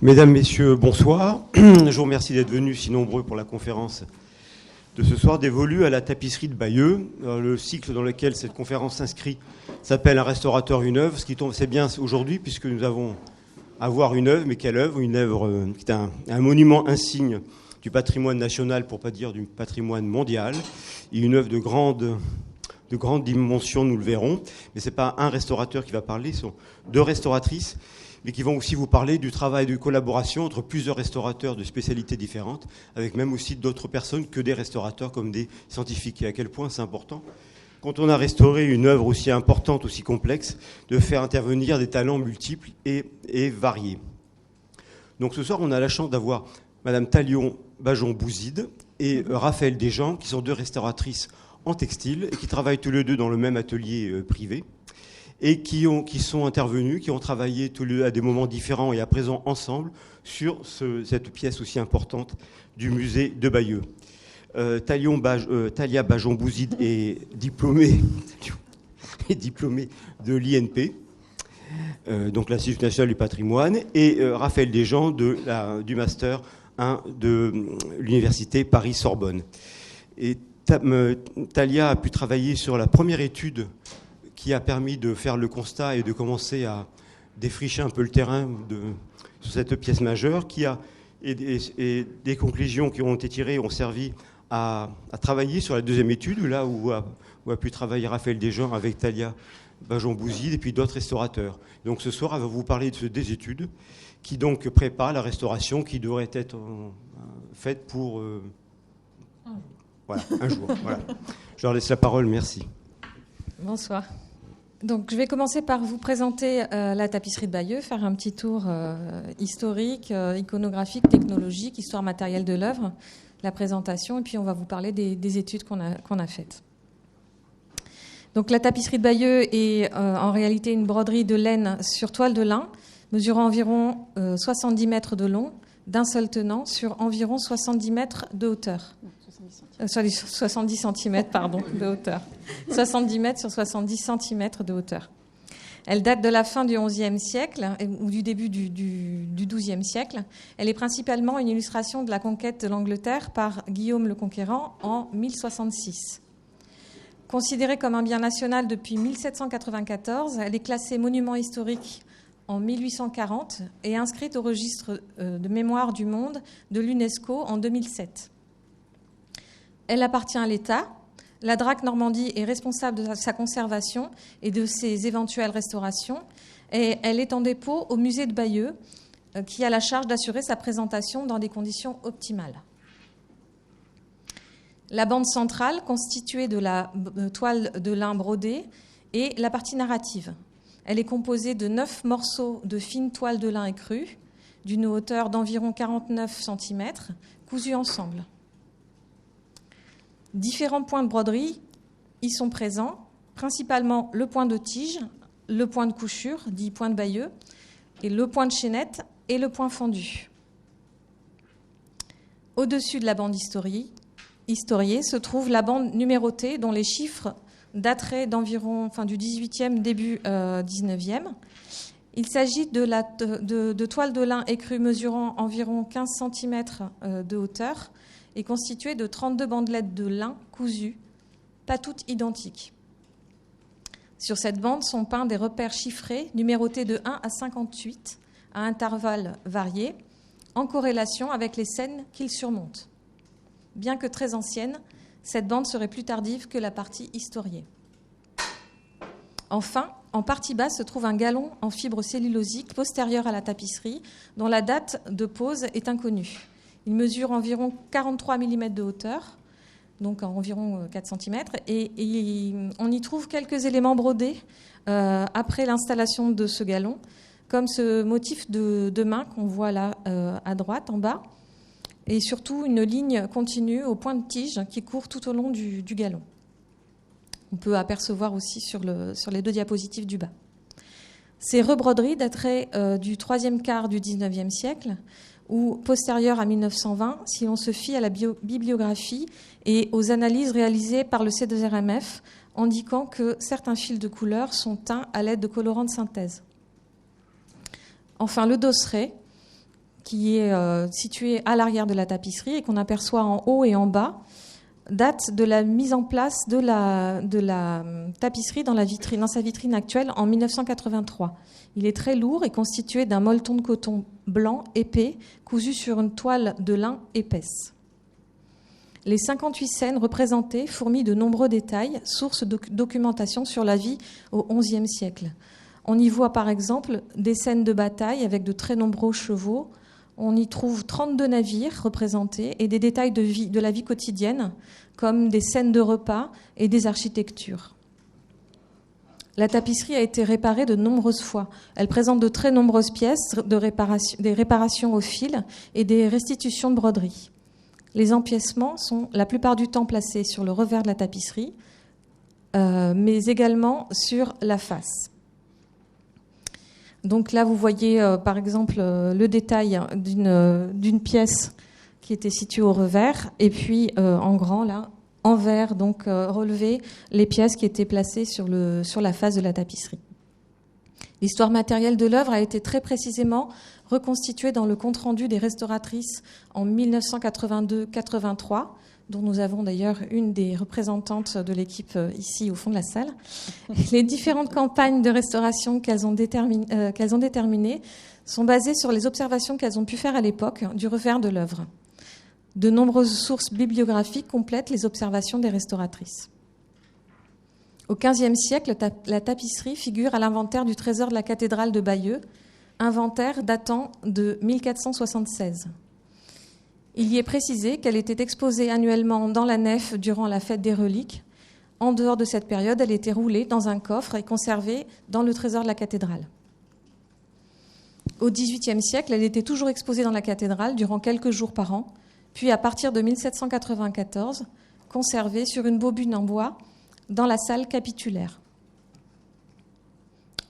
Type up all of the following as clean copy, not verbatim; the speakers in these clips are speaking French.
Mesdames, Messieurs, bonsoir. Je vous remercie d'être venus si nombreux pour la conférence de ce soir dévolue à la tapisserie de Bayeux. Le cycle dans lequel cette conférence s'inscrit s'appelle « Un restaurateur, une œuvre », ce qui tombe, c'est bien aujourd'hui puisque nous avons à voir une œuvre, mais quelle œuvre ? Une œuvre qui est un monument insigne du patrimoine national, pour ne pas dire du patrimoine mondial, et une œuvre de grande dimension, nous le verrons. Mais ce n'est pas un restaurateur qui va parler, ce sont deux restauratrices, mais qui vont aussi vous parler du travail de collaboration entre plusieurs restaurateurs de spécialités différentes, avec même aussi d'autres personnes que des restaurateurs comme des scientifiques. Et à quel point c'est important, quand on a restauré une œuvre aussi importante, aussi complexe, de faire intervenir des talents multiples et variés. Donc ce soir, on a la chance d'avoir Madame Talion Bajon-Bouzide et Raphaël Desjans, qui sont deux restauratrices en textile et qui travaillent tous les deux dans le même atelier privé, et qui sont intervenus, qui ont travaillé tous les deux à des moments différents et à présent ensemble sur cette pièce aussi importante du musée de Bayeux. Talia Bajon-Bouzide est diplômée de l'INP, donc l'Institut national du patrimoine, et Raphaël Desjans du Master 1 de l'Université Paris-Sorbonne. Et Talia a pu travailler sur la première étude qui a permis de faire le constat et de commencer à défricher un peu le terrain sur cette pièce majeure, et des conclusions qui ont été tirées ont servi à travailler sur la deuxième étude, là où a pu travailler Raphaël Desjans avec Talia Bajon-Bouzide et puis d'autres restaurateurs. Donc ce soir, elle va vous parler de des études qui donc préparent la restauration qui devrait être faite pour un jour. Voilà. Je leur laisse la parole, merci. Bonsoir. Donc, je vais commencer par vous présenter la tapisserie de Bayeux, faire un petit tour historique, iconographique, technologique, histoire matérielle de l'œuvre, la présentation, et puis on va vous parler des études qu'on a faites. Donc, la tapisserie de Bayeux est en réalité une broderie de laine sur toile de lin, mesurant environ 70 mètres de long, d'un seul tenant, sur environ 70 mètres de hauteur. 70 cm, pardon, de hauteur. 70 mètres sur 70 cm de hauteur. Elle date de la fin du XIe siècle ou du début du XIIe siècle. Elle est principalement une illustration de la conquête de l'Angleterre par Guillaume le Conquérant en 1066. Considérée comme un bien national depuis 1794, elle est classée monument historique en 1840 et inscrite au registre de mémoire du monde de l'UNESCO en 2007. Elle appartient à l'État. La DRAC Normandie est responsable de sa conservation et de ses éventuelles restaurations. Et elle est en dépôt au musée de Bayeux, qui a la charge d'assurer sa présentation dans des conditions optimales. La bande centrale, constituée de la toile de lin brodée, est la partie narrative. Elle est composée de 9 morceaux de fine toile de lin écrue, d'une hauteur d'environ 49 cm, cousus ensemble. Différents points de broderie y sont présents, principalement le point de tige, le point de couchure, dit point de Bayeux, et le point de chaînette et le point fendu. Au-dessus de la bande historiée se trouve la bande numérotée dont les chiffres dateraient d'environ du 18e, début 19e. Il s'agit de toiles de lin écrue mesurant environ 15 cm de hauteur, est constituée de 32 bandelettes de lin cousues, pas toutes identiques. Sur cette bande sont peints des repères chiffrés numérotés de 1 à 58 à intervalles variés, en corrélation avec les scènes qu'ils surmontent. Bien que très ancienne, cette bande serait plus tardive que la partie historiée. Enfin, en partie basse se trouve un galon en fibre cellulosique postérieur à la tapisserie, dont la date de pose est inconnue. Il mesure environ 43 mm de hauteur, donc environ 4 cm, et on y trouve quelques éléments brodés après l'installation de ce galon, comme ce motif de main qu'on voit là à droite, en bas, et surtout une ligne continue au point de tige qui court tout au long du galon. On peut apercevoir aussi sur les deux diapositives du bas. Ces rebroderies dateraient du troisième quart du XIXe siècle, ou postérieure à 1920, si l'on se fie à la bibliographie et aux analyses réalisées par le C2RMF, indiquant que certains fils de couleur sont teints à l'aide de colorants de synthèse. Enfin, le dosseret, qui est situé à l'arrière de la tapisserie et qu'on aperçoit en haut et en bas, date de la mise en place de la tapisserie dans sa vitrine actuelle en 1983. Il est très lourd et constitué d'un molleton de coton blanc épais cousu sur une toile de lin épaisse. Les 58 scènes représentées fourmillent de nombreux détails, source de documentation sur la vie au XIe siècle. On y voit par exemple des scènes de bataille avec de très nombreux chevaux. On y trouve 32 navires représentés et des détails de la vie quotidienne, comme des scènes de repas et des architectures. La tapisserie a été réparée de nombreuses fois. Elle présente de très nombreuses pièces, des réparations au fil et des restitutions de broderie. Les empiècements sont la plupart du temps placés sur le revers de la tapisserie, mais également sur la face. Donc là, vous voyez par exemple le détail d'une pièce qui était située au revers, et puis en grand, là, en vert, donc relevé les pièces qui étaient placées sur la face de la tapisserie. L'histoire matérielle de l'œuvre a été très précisément reconstituée dans le compte-rendu des restauratrices en 1982-83, dont nous avons d'ailleurs une des représentantes de l'équipe ici au fond de la salle. Les différentes campagnes de restauration qu'elles ont déterminées sont basées sur les observations qu'elles ont pu faire à l'époque du revers de l'œuvre. De nombreuses sources bibliographiques complètent les observations des restauratrices. Au XVe siècle, la tapisserie figure à l'inventaire du trésor de la cathédrale de Bayeux, inventaire datant de 1476. Il y est précisé qu'elle était exposée annuellement dans la nef durant la fête des reliques. En dehors de cette période, elle était roulée dans un coffre et conservée dans le trésor de la cathédrale. Au XVIIIe siècle, elle était toujours exposée dans la cathédrale durant quelques jours par an, puis à partir de 1794, conservée sur une bobine en bois dans la salle capitulaire.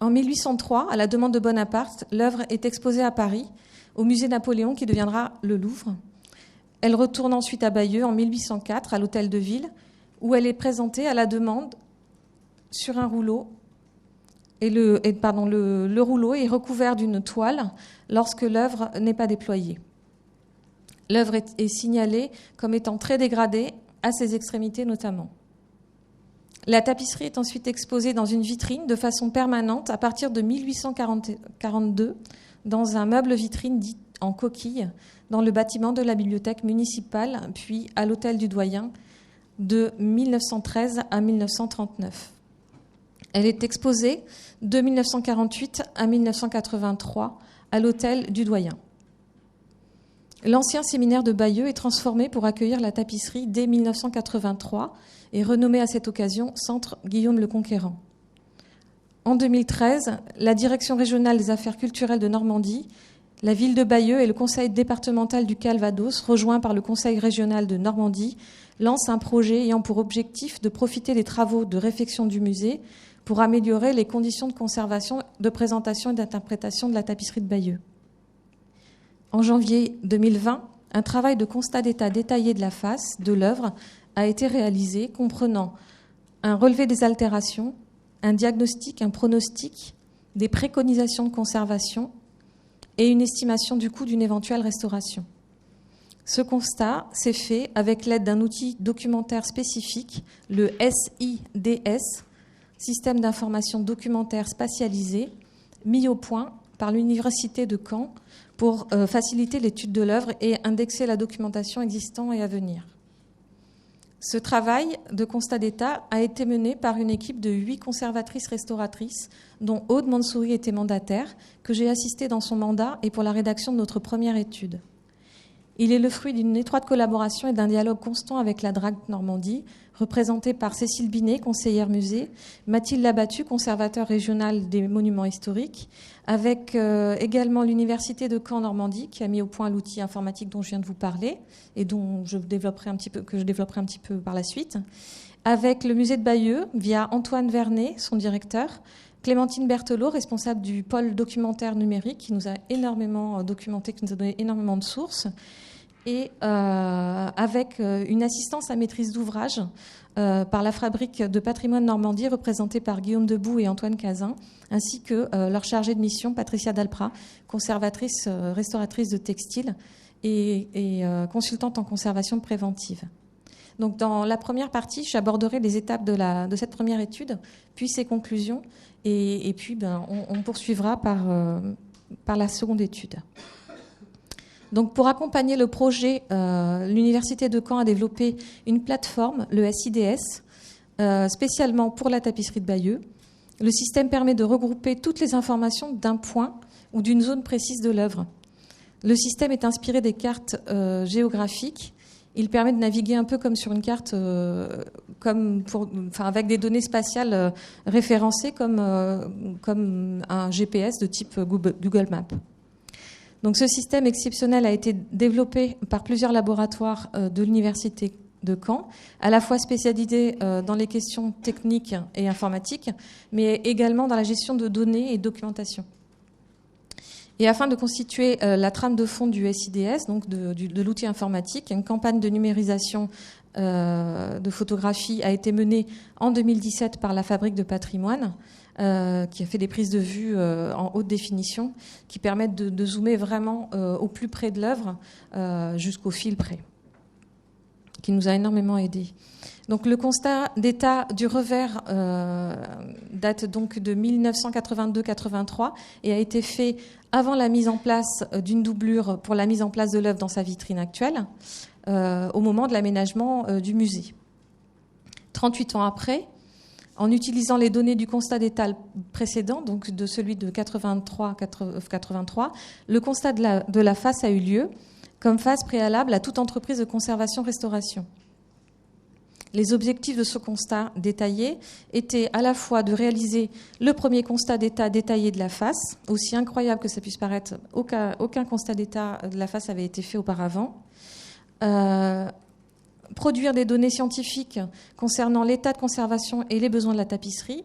En 1803, à la demande de Bonaparte, l'œuvre est exposée à Paris, au musée Napoléon qui deviendra le Louvre. Elle retourne ensuite à Bayeux en 1804 à l'Hôtel de Ville, où elle est présentée à la demande sur un rouleau. Le rouleau est recouvert d'une toile lorsque l'œuvre n'est pas déployée. L'œuvre est signalée comme étant très dégradée, à ses extrémités notamment. La tapisserie est ensuite exposée dans une vitrine de façon permanente à partir de 1842 dans un meuble vitrine dit en coquille dans le bâtiment de la bibliothèque municipale, puis à l'hôtel du Doyen de 1913 à 1939. Elle est exposée de 1948 à 1983 à l'hôtel du Doyen. L'ancien séminaire de Bayeux est transformé pour accueillir la tapisserie dès 1983 et renommé à cette occasion Centre Guillaume le Conquérant. En 2013, la Direction régionale des affaires culturelles de Normandie, la ville de Bayeux et le conseil départemental du Calvados, rejoints par le conseil régional de Normandie, lancent un projet ayant pour objectif de profiter des travaux de réfection du musée pour améliorer les conditions de conservation, de présentation et d'interprétation de la tapisserie de Bayeux. En janvier 2020, un travail de constat d'état détaillé de la face de l'œuvre a été réalisé, comprenant un relevé des altérations, un diagnostic, un pronostic, des préconisations de conservation et une estimation du coût d'une éventuelle restauration. Ce constat s'est fait avec l'aide d'un outil documentaire spécifique, le SIDS, Système d'information documentaire spatialisé, mis au point par l'Université de Caen pour faciliter l'étude de l'œuvre et indexer la documentation existante et à venir. Ce travail de constat d'état a été mené par une équipe de 8 conservatrices-restauratrices, dont Aude Mansouri était mandataire, que j'ai assisté dans son mandat et pour la rédaction de notre première étude. Il est le fruit d'une étroite collaboration et d'un dialogue constant avec la DRAC Normandie, représentée par Cécile Binet, conseillère musée, Mathilde Labattu, conservateur régional des monuments historiques, avec également l'Université de Caen Normandie, qui a mis au point l'outil informatique dont je viens de vous parler et dont je développerai un petit peu par la suite, avec le musée de Bayeux, via Antoine Vernet, son directeur, Clémentine Berthelot, responsable du pôle documentaire numérique, qui nous a énormément documenté, qui nous a donné énormément de sources, et avec une assistance à maîtrise d'ouvrage par la Fabrique de patrimoine Normandie, représentée par Guillaume Debout et Antoine Cazin, ainsi que leur chargée de mission, Patricia Dalprat, conservatrice, restauratrice de textiles et consultante en conservation préventive. Donc, dans la première partie, j'aborderai les étapes de cette première étude, puis ses conclusions, et puis on poursuivra par la seconde étude. Donc, pour accompagner le projet, l'Université de Caen a développé une plateforme, le SIDS, spécialement pour la tapisserie de Bayeux. Le système permet de regrouper toutes les informations d'un point ou d'une zone précise de l'œuvre. Le système est inspiré des cartes géographiques. Il permet de naviguer un peu comme sur une carte, avec des données spatiales référencées comme un GPS de type Google Maps. Donc, ce système exceptionnel a été développé par plusieurs laboratoires de l'Université de Caen, à la fois spécialisés dans les questions techniques et informatiques, mais également dans la gestion de données et documentation. Et afin de constituer la trame de fond du SIDS, donc de l'outil informatique, une campagne de numérisation de photographie a été menée en 2017 par la Fabrique de patrimoine, qui a fait des prises de vue en haute définition, qui permettent de zoomer vraiment au plus près de l'œuvre, jusqu'au fil près, qui nous a énormément aidés. Donc, le constat d'état du revers date donc de 1982-83 et a été fait avant la mise en place d'une doublure pour la mise en place de l'œuvre dans sa vitrine actuelle, au moment de l'aménagement du musée. 38 ans après, en utilisant les données du constat d'état précédent, donc de celui de 83, le constat de la face a eu lieu comme phase préalable à toute entreprise de conservation-restauration. Les objectifs de ce constat détaillé étaient à la fois de réaliser le premier constat d'état détaillé de la face, aussi incroyable que ça puisse paraître, aucun constat d'état de la face avait été fait auparavant, produire des données scientifiques concernant l'état de conservation et les besoins de la tapisserie,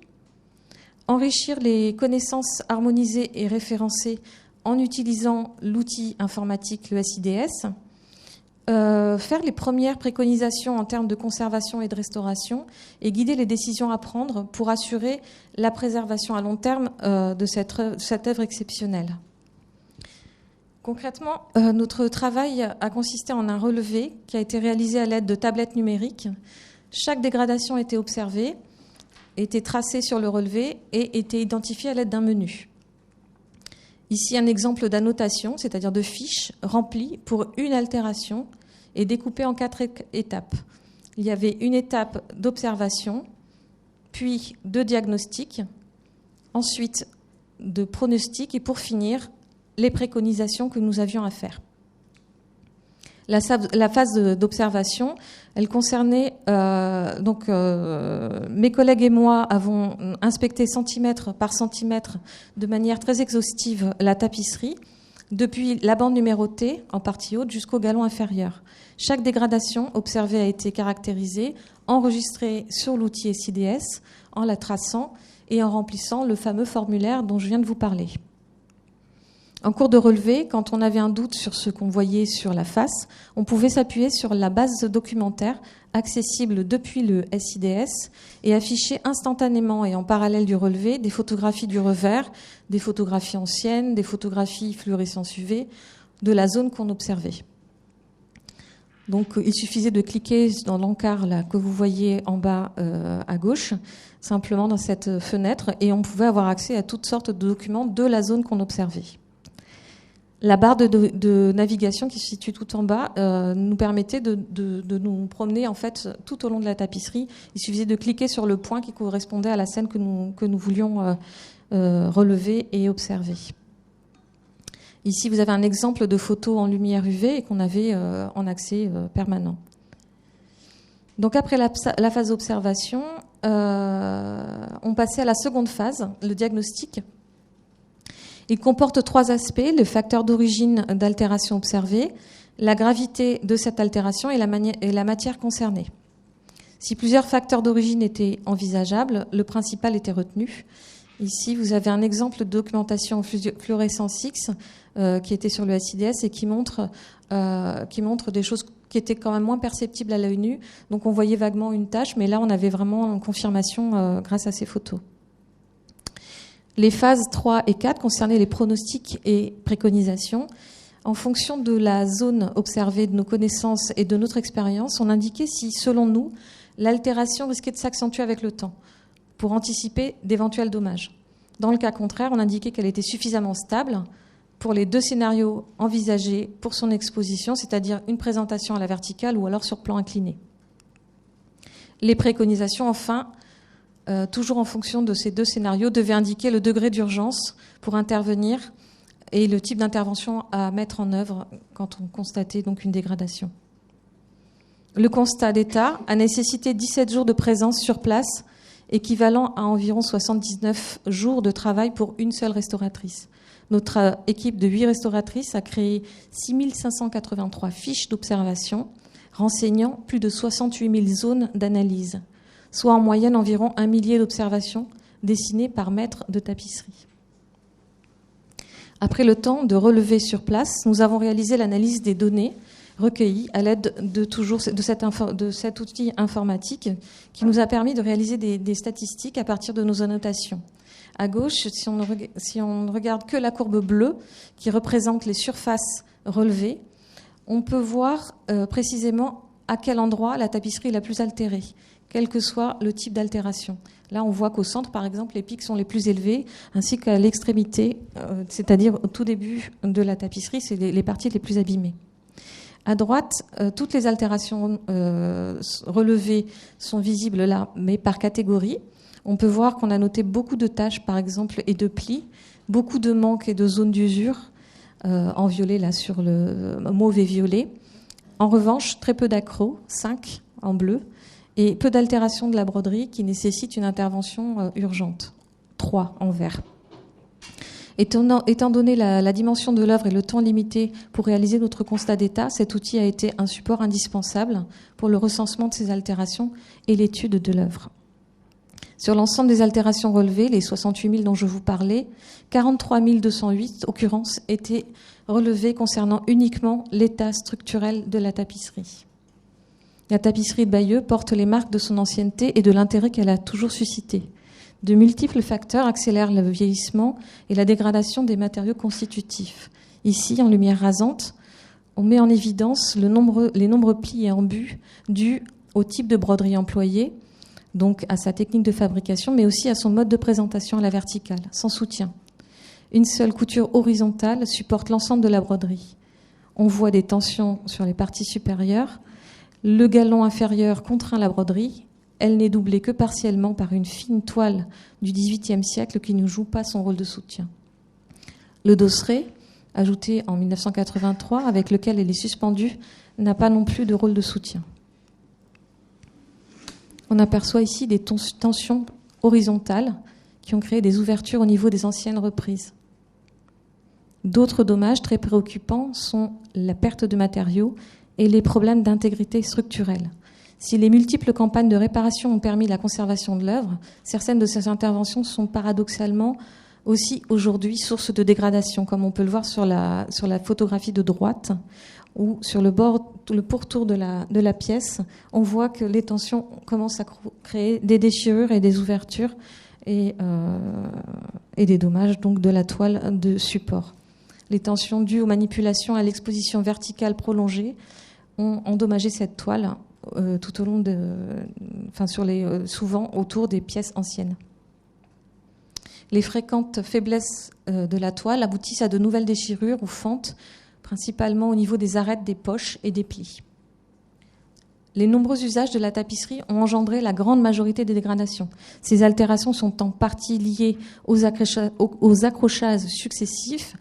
enrichir les connaissances harmonisées et référencées en utilisant l'outil informatique, le SIDS, faire les premières préconisations en termes de conservation et de restauration et guider les décisions à prendre pour assurer la préservation à long terme de cette œuvre exceptionnelle. Concrètement, notre travail a consisté en un relevé qui a été réalisé à l'aide de tablettes numériques. Chaque dégradation était observée, était tracée sur le relevé et était identifiée à l'aide d'un menu. Ici, un exemple d'annotation, c'est-à-dire de fiches remplies pour une altération et découpées en 4 étapes. Il y avait une étape d'observation, puis de diagnostic, ensuite de pronostic et pour finir, les préconisations que nous avions à faire. La phase d'observation, elle concernait mes collègues et moi avons inspecté centimètre par centimètre de manière très exhaustive la tapisserie, depuis la bande numérotée en partie haute jusqu'au galon inférieur. Chaque dégradation observée a été caractérisée, enregistrée sur l'outil SIDS en la traçant et en remplissant le fameux formulaire dont je viens de vous parler. En cours de relevé, quand on avait un doute sur ce qu'on voyait sur la face, on pouvait s'appuyer sur la base documentaire accessible depuis le SIDS et afficher instantanément et en parallèle du relevé des photographies du revers, des photographies anciennes, des photographies fluorescence UV de la zone qu'on observait. Donc il suffisait de cliquer dans l'encart là, que vous voyez en bas à gauche, simplement dans cette fenêtre, et on pouvait avoir accès à toutes sortes de documents de la zone qu'on observait. La barre de navigation qui se situe tout en bas nous permettait de nous promener en fait tout au long de la tapisserie. Il suffisait de cliquer sur le point qui correspondait à la scène que nous voulions relever et observer. Ici, vous avez un exemple de photo en lumière UV et qu'on avait en accès permanent. Donc après la phase d'observation, on passait à la seconde phase, le diagnostic. Il comporte 3 aspects, le facteur d'origine d'altération observée, la gravité de cette altération et la matière concernée. Si plusieurs facteurs d'origine étaient envisageables, le principal était retenu. Ici, vous avez un exemple de documentation en fluorescence X qui était sur le SIDS et qui montre des choses qui étaient quand même moins perceptibles à l'œil nu. Donc on voyait vaguement une tache, mais là on avait vraiment une confirmation grâce à ces photos. Les phases 3 et 4 concernaient les pronostics et préconisations. En fonction de la zone observée, de nos connaissances et de notre expérience, on indiquait si, selon nous, l'altération risquait de s'accentuer avec le temps, pour anticiper d'éventuels dommages. Dans le cas contraire, on indiquait qu'elle était suffisamment stable pour les 2 scénarios envisagés pour son exposition, c'est-à-dire une présentation à la verticale ou alors sur plan incliné. Les préconisations, enfin, toujours en fonction de ces 2 scénarios, devaient indiquer le degré d'urgence pour intervenir et le type d'intervention à mettre en œuvre quand on constatait donc une dégradation. Le constat d'état a nécessité 17 jours de présence sur place, équivalent à environ 79 jours de travail pour une seule restauratrice. Notre équipe de 8 restauratrices a créé 6583 fiches d'observation, renseignant plus de 68 000 zones d'analyse, soit en moyenne environ 1 millier d'observations dessinées par mètre de tapisserie. Après le temps de relever sur place, nous avons réalisé l'analyse des données recueillies à l'aide de cet outil informatique qui nous a permis de réaliser des statistiques à partir de nos annotations. À gauche, si on ne regarde que la courbe bleue qui représente les surfaces relevées, on peut voir précisément à quel endroit la tapisserie est la plus altérée, quel que soit le type d'altération. Là, on voit qu'au centre, par exemple, les pics sont les plus élevés, ainsi qu'à l'extrémité, c'est-à-dire au tout début de la tapisserie, c'est les parties les plus abîmées. À droite, toutes les altérations relevées sont visibles là, mais par catégorie. On peut voir qu'on a noté beaucoup de taches, par exemple, et de plis, beaucoup de manques et de zones d'usure, en violet, là, sur le mauve et violet. En revanche, très peu d'accros, 5 en bleu, et peu d'altération de la broderie qui nécessite une intervention urgente, 3 en vert. Étant donné la dimension de l'œuvre et le temps limité pour réaliser notre constat d'état, cet outil a été un support indispensable pour le recensement de ces altérations et l'étude de l'œuvre. Sur l'ensemble des altérations relevées, les 68 000 dont je vous parlais, 43 208 occurrences étaient relevées concernant uniquement l'état structurel de la tapisserie. La tapisserie de Bayeux porte les marques de son ancienneté et de l'intérêt qu'elle a toujours suscité. De multiples facteurs accélèrent le vieillissement et la dégradation des matériaux constitutifs. Ici, en lumière rasante, on met en évidence les nombreux plis et embus dus au type de broderie employée, donc à sa technique de fabrication, mais aussi à son mode de présentation à la verticale, sans soutien. Une seule couture horizontale supporte l'ensemble de la broderie. On voit des tensions sur les parties supérieures. Le galon inférieur contraint la broderie. Elle n'est doublée que partiellement par une fine toile du XVIIIe siècle qui ne joue pas son rôle de soutien. Le dosseret, ajouté en 1983, avec lequel elle est suspendue, n'a pas non plus de rôle de soutien. On aperçoit ici des tensions horizontales qui ont créé des ouvertures au niveau des anciennes reprises. D'autres dommages très préoccupants sont la perte de matériaux et les problèmes d'intégrité structurelle. Si les multiples campagnes de réparation ont permis la conservation de l'œuvre, certaines de ces interventions sont paradoxalement aussi aujourd'hui source de dégradation, comme on peut le voir sur la photographie de droite, où sur le pourtour de la pièce, on voit que les tensions commencent à créer des déchirures et des ouvertures et des dommages donc de la toile de support. Les tensions dues aux manipulations à l'exposition verticale prolongée ont endommagé cette toile tout au long souvent autour des pièces anciennes. Les fréquentes faiblesses de la toile aboutissent à de nouvelles déchirures ou fentes, principalement au niveau des arêtes des poches et des plis. Les nombreux usages de la tapisserie ont engendré la grande majorité des dégradations. Ces altérations sont en partie liées aux accrochages successifs.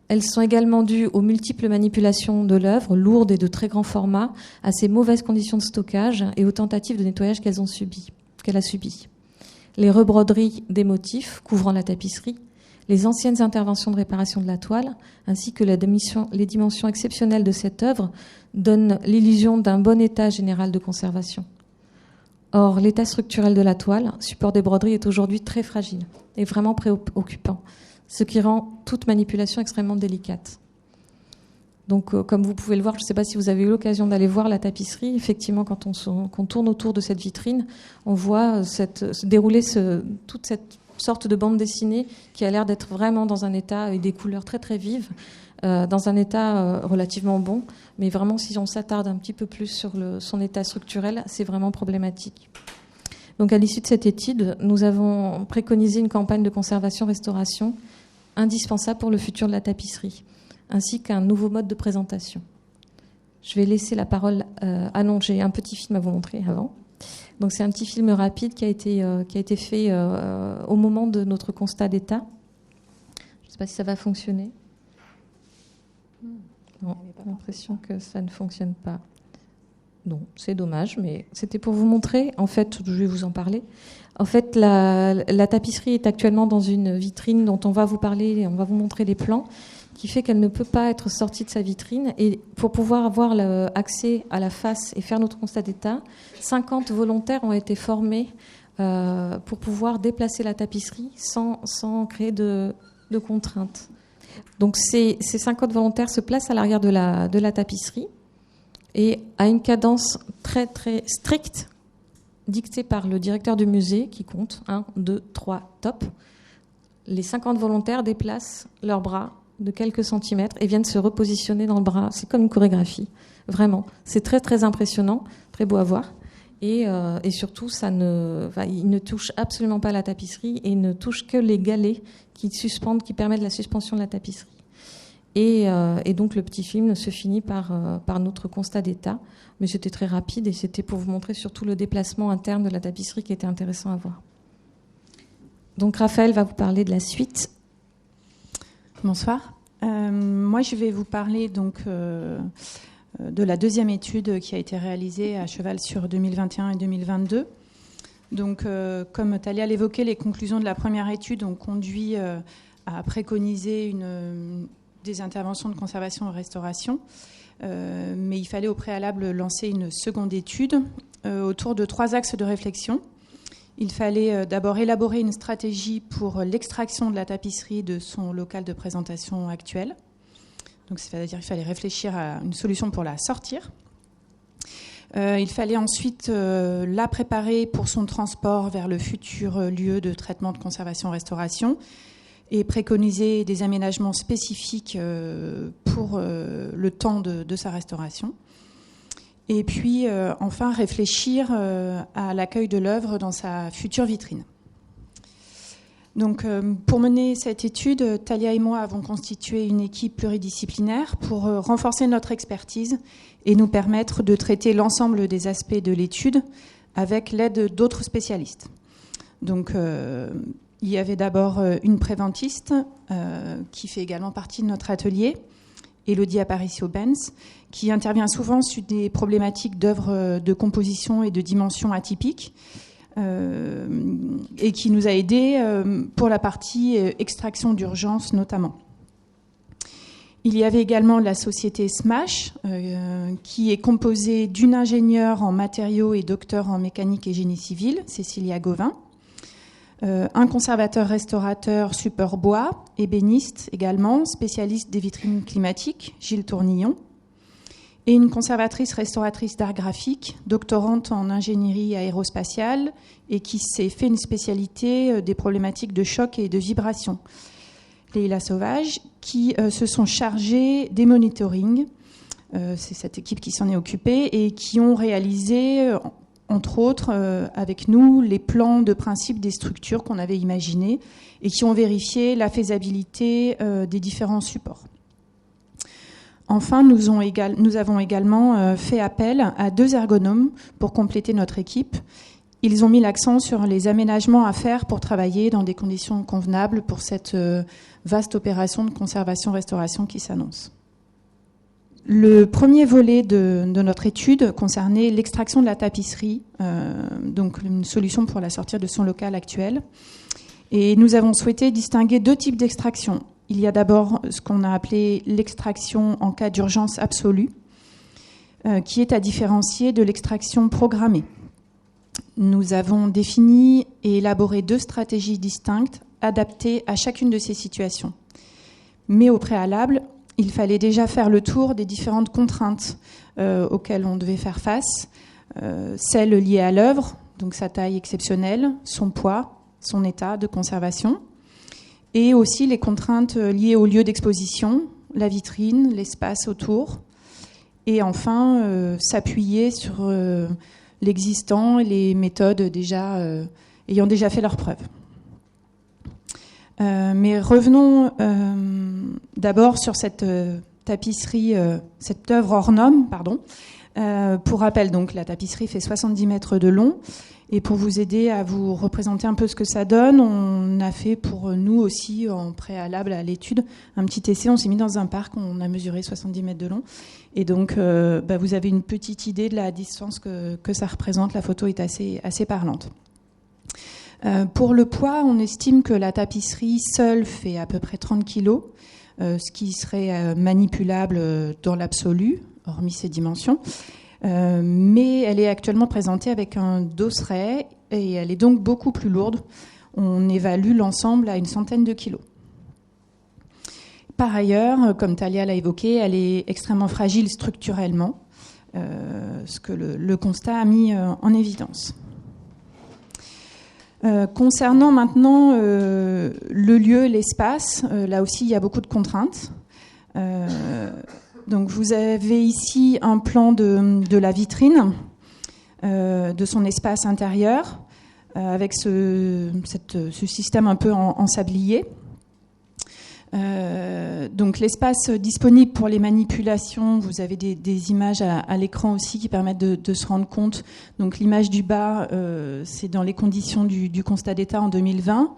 Elles sont également dues aux multiples manipulations de l'œuvre, lourde et de très grand format, à ses mauvaises conditions de stockage et aux tentatives de nettoyage qu'elle a subies. Les rebroderies des motifs couvrant la tapisserie, les anciennes interventions de réparation de la toile, ainsi que les dimensions exceptionnelles de cette œuvre donnent l'illusion d'un bon état général de conservation. Or, l'état structurel de la toile, support des broderies, est aujourd'hui très fragile et vraiment préoccupant, ce qui rend toute manipulation extrêmement délicate. Donc, comme vous pouvez le voir, je ne sais pas si vous avez eu l'occasion d'aller voir la tapisserie. Effectivement, quand on tourne autour de cette vitrine, on voit se dérouler toute cette sorte de bande dessinée qui a l'air d'être vraiment dans un état et des couleurs très très vives, dans un état relativement bon. Mais vraiment, si on s'attarde un petit peu plus sur son état structurel, c'est vraiment problématique. Donc, à l'issue de cette étude, nous avons préconisé une campagne de conservation-restauration indispensable pour le futur de la tapisserie, ainsi qu'un nouveau mode de présentation. Je vais laisser la parole à non, j'ai un petit film à vous montrer avant. Donc c'est un petit film rapide qui a été fait au moment de notre constat d'état. Je ne sais pas si ça va fonctionner. Non, j'ai l'impression que ça ne fonctionne pas. Non, c'est dommage, mais c'était pour vous montrer. En fait, je vais vous en parler. En fait, la tapisserie est actuellement dans une vitrine dont on va vous parler et on va vous montrer les plans, qui fait qu'elle ne peut pas être sortie de sa vitrine. Et pour pouvoir avoir accès à la face et faire notre constat d'état, 50 volontaires ont été formés pour pouvoir déplacer la tapisserie sans créer de contraintes. Donc ces 50 volontaires se placent à l'arrière de la tapisserie et à une cadence très très stricte, dictée par le directeur du musée qui compte 1, 2, 3, top. Les 50 volontaires déplacent leurs bras de quelques centimètres et viennent se repositionner dans le bras. C'est comme une chorégraphie, vraiment. C'est très très impressionnant, très beau à voir. Et surtout, ils ne touchent absolument pas la tapisserie et ne touchent que les galets qui permettent la suspension de la tapisserie. Et donc le petit film se finit par notre constat d'état. Mais c'était très rapide et c'était pour vous montrer surtout le déplacement interne de la tapisserie qui était intéressant à voir. Donc Raphaël va vous parler de la suite. Bonsoir. Moi, je vais vous parler donc de la deuxième étude qui a été réalisée à cheval sur 2021 et 2022. Donc, comme Talia l'évoquait, les conclusions de la première étude ont conduit à préconiser des interventions de conservation et restauration. Mais il fallait au préalable lancer une seconde étude autour de 3 axes de réflexion. Il fallait d'abord élaborer une stratégie pour l'extraction de la tapisserie de son local de présentation actuel. Donc, c'est-à-dire qu'il fallait réfléchir à une solution pour la sortir. Il fallait ensuite la préparer pour son transport vers le futur lieu de traitement de conservation-restauration et préconiser des aménagements spécifiques pour le temps de sa restauration. Et puis, enfin, réfléchir à l'accueil de l'œuvre dans sa future vitrine. Donc, pour mener cette étude, Talia et moi avons constitué une équipe pluridisciplinaire pour renforcer notre expertise et nous permettre de traiter l'ensemble des aspects de l'étude avec l'aide d'autres spécialistes. Donc, il y avait d'abord une préventiste qui fait également partie de notre atelier, Élodie Aparicio-Benz, qui intervient souvent sur des problématiques d'œuvres de composition et de dimension atypiques, et qui nous a aidés pour la partie extraction d'urgence notamment. Il y avait également la société SMASH, qui est composée d'une ingénieure en matériaux et docteur en mécanique et génie civil, Cécilia Gauvin, un conservateur-restaurateur support bois, ébéniste également, spécialiste des vitrines climatiques, Gilles Tournillon, et une conservatrice-restauratrice d'art graphique, doctorante en ingénierie aérospatiale et qui s'est fait une spécialité des problématiques de choc et de vibration. Leïla Sauvage, qui se sont chargés des monitorings, c'est cette équipe qui s'en est occupée, et qui ont réalisé, entre autres, avec nous, les plans de principe des structures qu'on avait imaginées et qui ont vérifié la faisabilité des différents supports. Enfin, nous avons également fait appel à 2 ergonomes pour compléter notre équipe. Ils ont mis l'accent sur les aménagements à faire pour travailler dans des conditions convenables pour cette vaste opération de conservation-restauration qui s'annonce. Le premier volet de notre étude concernait l'extraction de la tapisserie, donc une solution pour la sortir de son local actuel. Et nous avons souhaité distinguer 2 types d'extraction. Il y a d'abord ce qu'on a appelé l'extraction en cas d'urgence absolue, qui est à différencier de l'extraction programmée. nous avons défini et élaboré 2 stratégies distinctes adaptées à chacune de ces situations. Mais au préalable, il fallait déjà faire le tour des différentes contraintes auxquelles on devait faire face, celles liées à l'œuvre, donc sa taille exceptionnelle, son poids, son état de conservation, et aussi les contraintes liées au lieu d'exposition, la vitrine, l'espace autour, et enfin s'appuyer sur l'existant et les méthodes ayant déjà fait leurs preuves. Mais revenons d'abord sur cette tapisserie, cette œuvre hors norme, pardon. Pour rappel, donc, la tapisserie fait 70 mètres de long. Et pour vous aider à vous représenter un peu ce que ça donne, on a fait pour nous aussi, en préalable à l'étude, un petit essai. On s'est mis dans un parc, on a mesuré 70 mètres de long. Et donc, vous avez une petite idée de la distance que ça représente. La photo est assez parlante. Pour le poids, on estime que la tapisserie seule fait à peu près 30 kilos, ce qui serait manipulable dans l'absolu, hormis ses dimensions. Mais elle est actuellement présentée avec un dosseret et elle est donc beaucoup plus lourde. On évalue l'ensemble à une centaine de kilos. Par ailleurs, comme Talia l'a évoqué, elle est extrêmement fragile structurellement, ce que le constat a mis en évidence. Concernant maintenant le lieu, l'espace, là aussi il y a beaucoup de contraintes. Donc vous avez ici un plan de la vitrine, de son espace intérieur, avec ce système un peu en sablier. Donc l'espace disponible pour les manipulations, vous avez des images à l'écran aussi qui permettent de se rendre compte. Donc l'image du bas, c'est dans les conditions du constat d'état en 2020.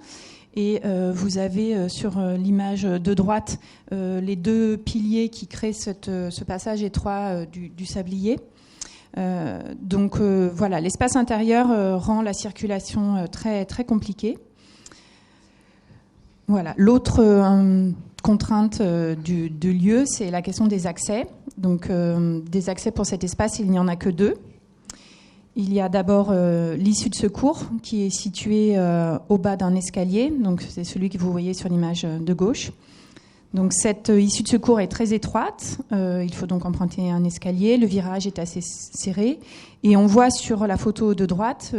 Et vous avez sur l'image de droite les 2 piliers qui créent ce passage étroit du sablier. Donc voilà, l'espace intérieur rend la circulation très, très compliquée. Voilà. L'autre contrainte du lieu, c'est la question des accès. Donc des accès pour cet espace, il n'y en a que 2. Il y a d'abord l'issue de secours qui est située au bas d'un escalier. Donc c'est celui que vous voyez sur l'image de gauche. Donc cette issue de secours est très étroite. Il faut donc emprunter un escalier. Le virage est assez serré. Et on voit sur la photo de droite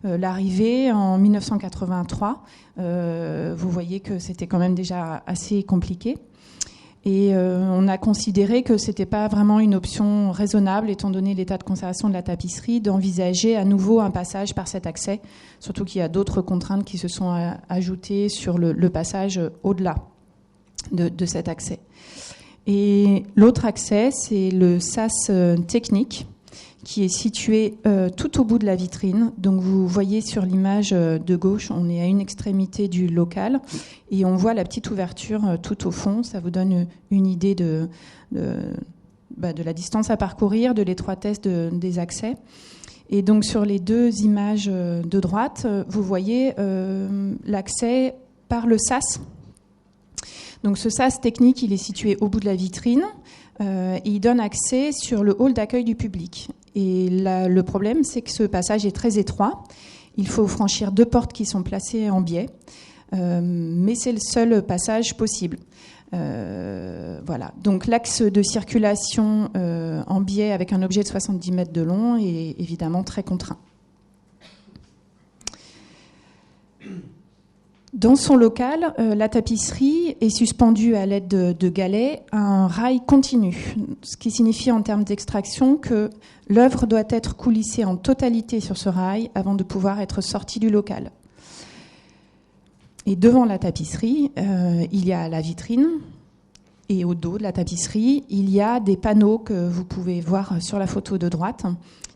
l'arrivée en 1983. Vous voyez que c'était quand même déjà assez compliqué. Et on a considéré que ce n'était pas vraiment une option raisonnable, étant donné l'état de conservation de la tapisserie, d'envisager à nouveau un passage par cet accès, surtout qu'il y a d'autres contraintes qui se sont ajoutées sur le passage au-delà de cet accès. Et l'autre accès, c'est le sas technique, qui est situé tout au bout de la vitrine. Donc vous voyez sur l'image de gauche, on est à une extrémité du local et on voit la petite ouverture tout au fond. Ça vous donne une idée de la distance à parcourir, de l'étroitesse des accès. Et donc sur les 2 images de droite, vous voyez l'accès par le sas. Donc ce sas technique, il est situé au bout de la vitrine. Et il donne accès sur le hall d'accueil du public. Et là, le problème, c'est que ce passage est très étroit. Il faut franchir 2 portes qui sont placées en biais, mais c'est le seul passage possible. Voilà. Donc l'axe de circulation en biais avec un objet de 70 mètres de long est évidemment très contraint. Dans son local, la tapisserie est suspendue à l'aide de galets à un rail continu, ce qui signifie en termes d'extraction que l'œuvre doit être coulissée en totalité sur ce rail avant de pouvoir être sortie du local. Et devant la tapisserie, il y a la vitrine, et au dos de la tapisserie, il y a des panneaux que vous pouvez voir sur la photo de droite,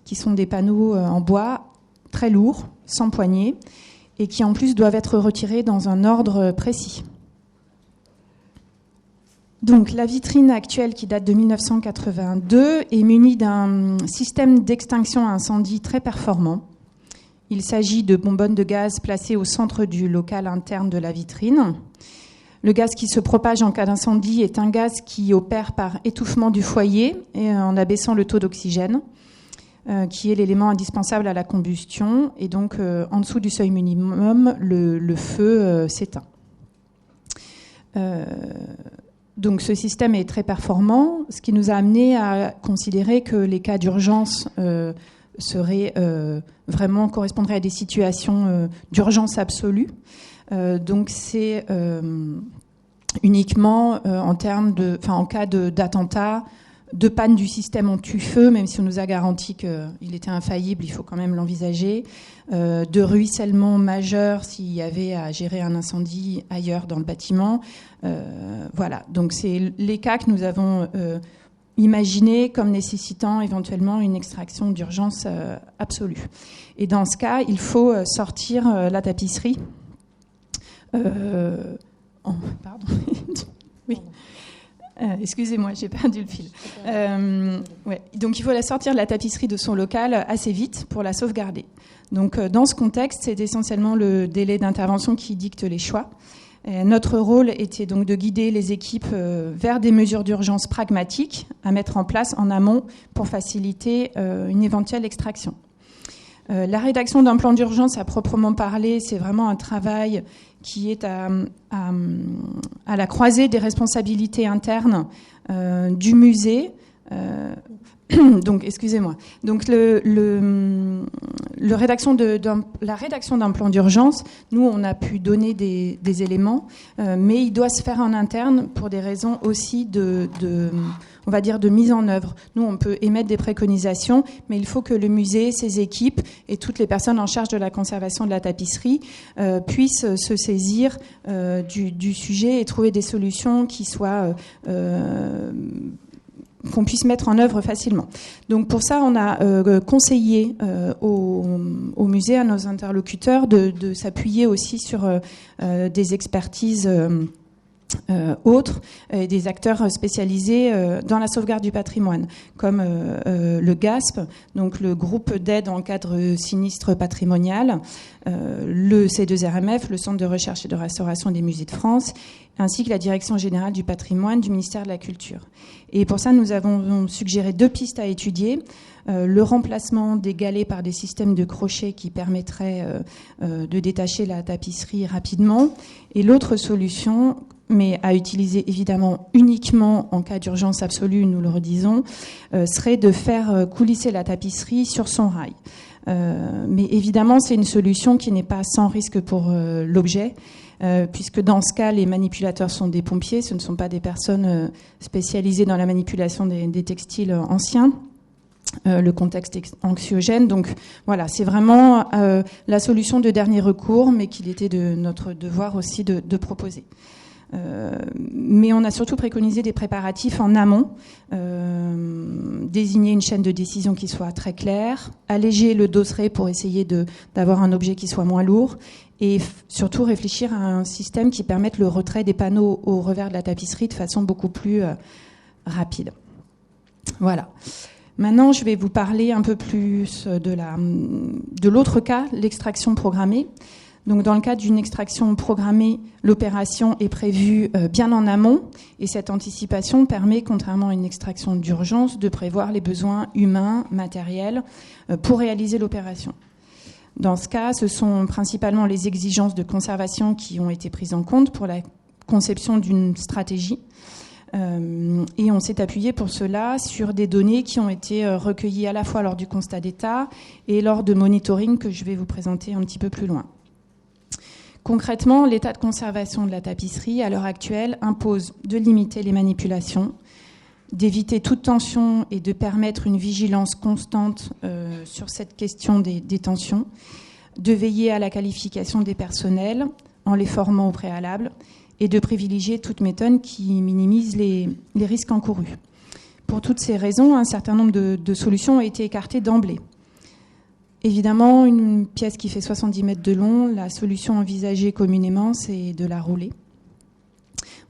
qui sont des panneaux en bois très lourds, sans poignée, et qui en plus doivent être retirés dans un ordre précis. Donc la vitrine actuelle qui date de 1982 est munie d'un système d'extinction à incendie très performant. Il s'agit de bonbonnes de gaz placées au centre du local interne de la vitrine. Le gaz qui se propage en cas d'incendie est un gaz qui opère par étouffement du foyer et en abaissant le taux d'oxygène. qui est l'élément indispensable à la combustion. Et donc, en dessous du seuil minimum, le feu s'éteint. Donc, ce système est très performant, ce qui nous a amené à considérer que les cas d'urgence correspondraient à des situations d'urgence absolue. Donc, c'est uniquement en cas d'attentat, de panne du système anti-feu, même si on nous a garanti qu'il était infaillible, il faut quand même l'envisager, de ruissellement majeur s'il y avait à gérer un incendie ailleurs dans le bâtiment. Voilà, donc c'est les cas que nous avons imaginés comme nécessitant éventuellement une extraction d'urgence absolue. Et dans ce cas, il faut sortir la tapisserie. Pardon. Oui. Excusez-moi, j'ai perdu le fil. Ouais. Donc il faut la sortir de la tapisserie de son local assez vite pour la sauvegarder. Donc dans ce contexte, c'est essentiellement le délai d'intervention qui dicte les choix. Notre rôle était donc de guider les équipes vers des mesures d'urgence pragmatiques à mettre en place en amont pour faciliter une éventuelle extraction. La rédaction d'un plan d'urgence à proprement parler, c'est vraiment un travail qui est à la croisée des responsabilités internes du musée. Donc, excusez-moi. Donc, la rédaction d'un plan d'urgence, nous, on a pu donner des éléments, mais il doit se faire en interne pour des raisons aussi on va dire, de mise en œuvre. Nous, on peut émettre des préconisations, mais il faut que le musée, ses équipes et toutes les personnes en charge de la conservation de la tapisserie puissent se saisir du sujet et trouver des solutions qui soient qu'on puisse mettre en œuvre facilement. Donc pour ça, on a conseillé au musée, à nos interlocuteurs, de s'appuyer aussi sur des expertises autres, des acteurs spécialisés dans la sauvegarde du patrimoine, comme le GASP, donc le groupe d'aide en cadre sinistre patrimonial, le C2RMF, le Centre de recherche et de restauration des musées de France, ainsi que la Direction générale du patrimoine du ministère de la Culture. Et pour ça, nous avons suggéré 2 pistes à étudier. Le remplacement des galets par des systèmes de crochets qui permettraient de détacher la tapisserie rapidement. Et l'autre solution, mais à utiliser évidemment uniquement en cas d'urgence absolue, nous le redisons, serait de faire coulisser la tapisserie sur son rail. Mais évidemment, c'est une solution qui n'est pas sans risque pour l'objet, puisque dans ce cas, les manipulateurs sont des pompiers, ce ne sont pas des personnes spécialisées dans la manipulation des textiles anciens. Le contexte est anxiogène, donc voilà, c'est vraiment la solution de dernier recours, mais qu'il était de notre devoir aussi de proposer. Mais on a surtout préconisé des préparatifs en amont, désigner une chaîne de décision qui soit très claire, alléger le dosseret pour essayer d'avoir un objet qui soit moins lourd, et surtout réfléchir à un système qui permette le retrait des panneaux au revers de la tapisserie de façon beaucoup plus rapide. Voilà. Maintenant, je vais vous parler un peu plus de l'autre cas, l'extraction programmée. Donc, dans le cas d'une extraction programmée, l'opération est prévue bien en amont, et cette anticipation permet, contrairement à une extraction d'urgence, de prévoir les besoins humains, matériels, pour réaliser l'opération. Dans ce cas, ce sont principalement les exigences de conservation qui ont été prises en compte pour la conception d'une stratégie. Et on s'est appuyé pour cela sur des données qui ont été recueillies à la fois lors du constat d'état et lors de monitoring que je vais vous présenter un petit peu plus loin. Concrètement, l'état de conservation de la tapisserie à l'heure actuelle impose de limiter les manipulations, d'éviter toute tension et de permettre une vigilance constante sur cette question des tensions, de veiller à la qualification des personnels en les formant au préalable et de privilégier toute méthode qui minimise les risques encourus. Pour toutes ces raisons, un certain nombre de solutions ont été écartées d'emblée. Évidemment, une pièce qui fait 70 mètres de long, la solution envisagée communément, c'est de la rouler.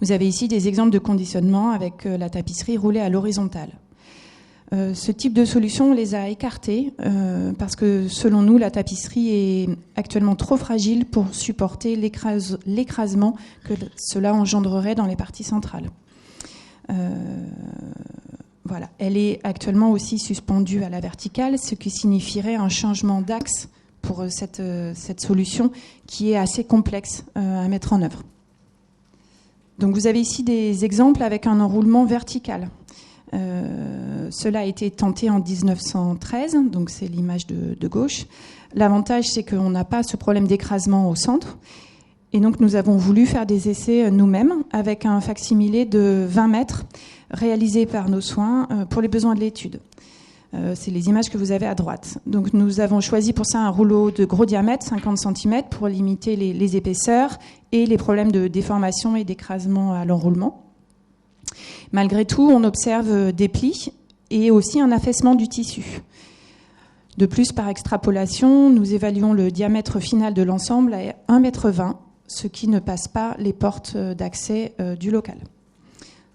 Vous avez ici des exemples de conditionnement avec la tapisserie roulée à l'horizontale. Ce type de solution, on les a écartées parce que, selon nous, la tapisserie est actuellement trop fragile pour supporter l'écrasement que cela engendrerait dans les parties centrales. Voilà. Elle est actuellement aussi suspendue à la verticale, ce qui signifierait un changement d'axe pour cette solution qui est assez complexe à mettre en œuvre. Donc vous avez ici des exemples avec un enroulement vertical. Cela a été tenté en 1913, donc c'est l'image de gauche. L'avantage, c'est qu'on n'a pas ce problème d'écrasement au centre. Et donc nous avons voulu faire des essais nous-mêmes avec un facsimilé de 20 mètres réalisé par nos soins pour les besoins de l'étude. C'est les images que vous avez à droite. Donc nous avons choisi pour ça un rouleau de gros diamètre, 50 cm, pour limiter les épaisseurs et les problèmes de déformation et d'écrasement à l'enroulement. Malgré tout, on observe des plis et aussi un affaissement du tissu. De plus, par extrapolation, nous évaluons le diamètre final de l'ensemble à 1,20 m, ce qui ne passe pas les portes d'accès du local,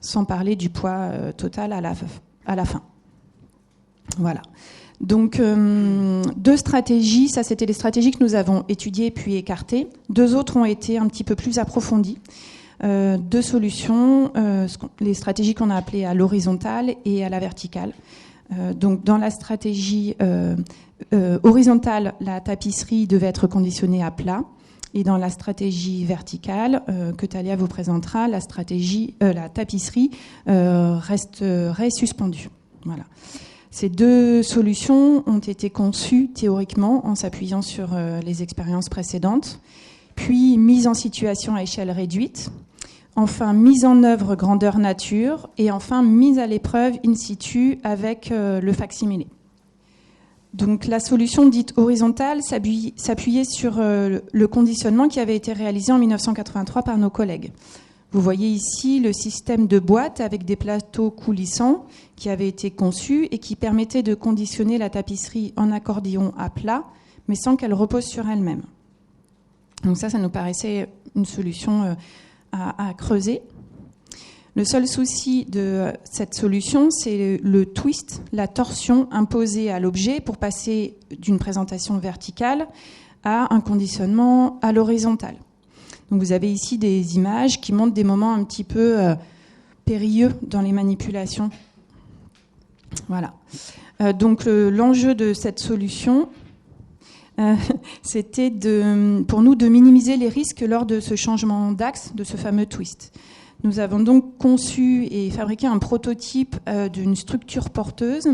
sans parler du poids total à la fin. Voilà. Donc, 2 stratégies, ça c'était les stratégies que nous avons étudiées puis écartées. 2 autres ont été un petit peu plus approfondies. 2 solutions, les stratégies qu'on a appelées à l'horizontale et à la verticale. Donc, dans la stratégie horizontale, la tapisserie devait être conditionnée à plat. Et dans la stratégie verticale que Thalia vous présentera, la tapisserie resterait suspendue. Voilà. Ces 2 solutions ont été conçues théoriquement en s'appuyant sur les expériences précédentes, puis mises en situation à échelle réduite, enfin mise en œuvre grandeur nature, et enfin mise à l'épreuve in situ avec le facsimilé. Donc la solution dite horizontale s'appuyait sur le conditionnement qui avait été réalisé en 1983 par nos collègues. Vous voyez ici le système de boîte avec des plateaux coulissants qui avait été conçu et qui permettait de conditionner la tapisserie en accordéon à plat, mais sans qu'elle repose sur elle-même. Donc ça nous paraissait une solution à creuser. Le seul souci de cette solution, c'est le twist, la torsion imposée à l'objet pour passer d'une présentation verticale à un conditionnement à l'horizontale. Donc vous avez ici des images qui montrent des moments un petit peu périlleux dans les manipulations. Voilà. Donc l'enjeu de cette solution, c'était pour nous de minimiser les risques lors de ce changement d'axe, de ce fameux twist. Nous avons donc conçu et fabriqué un prototype d'une structure porteuse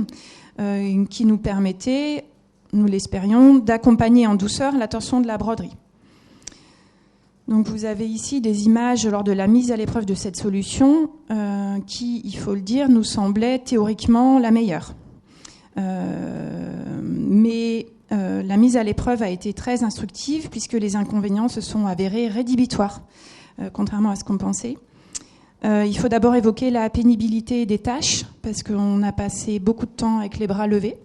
qui nous permettait, nous l'espérions, d'accompagner en douceur la torsion de la broderie. Donc vous avez ici des images lors de la mise à l'épreuve de cette solution qui, il faut le dire, nous semblait théoriquement la meilleure. Mais la mise à l'épreuve a été très instructive puisque les inconvénients se sont avérés rédhibitoires, contrairement à ce qu'on pensait. Il faut d'abord évoquer la pénibilité des tâches parce qu'on a passé beaucoup de temps avec les bras levés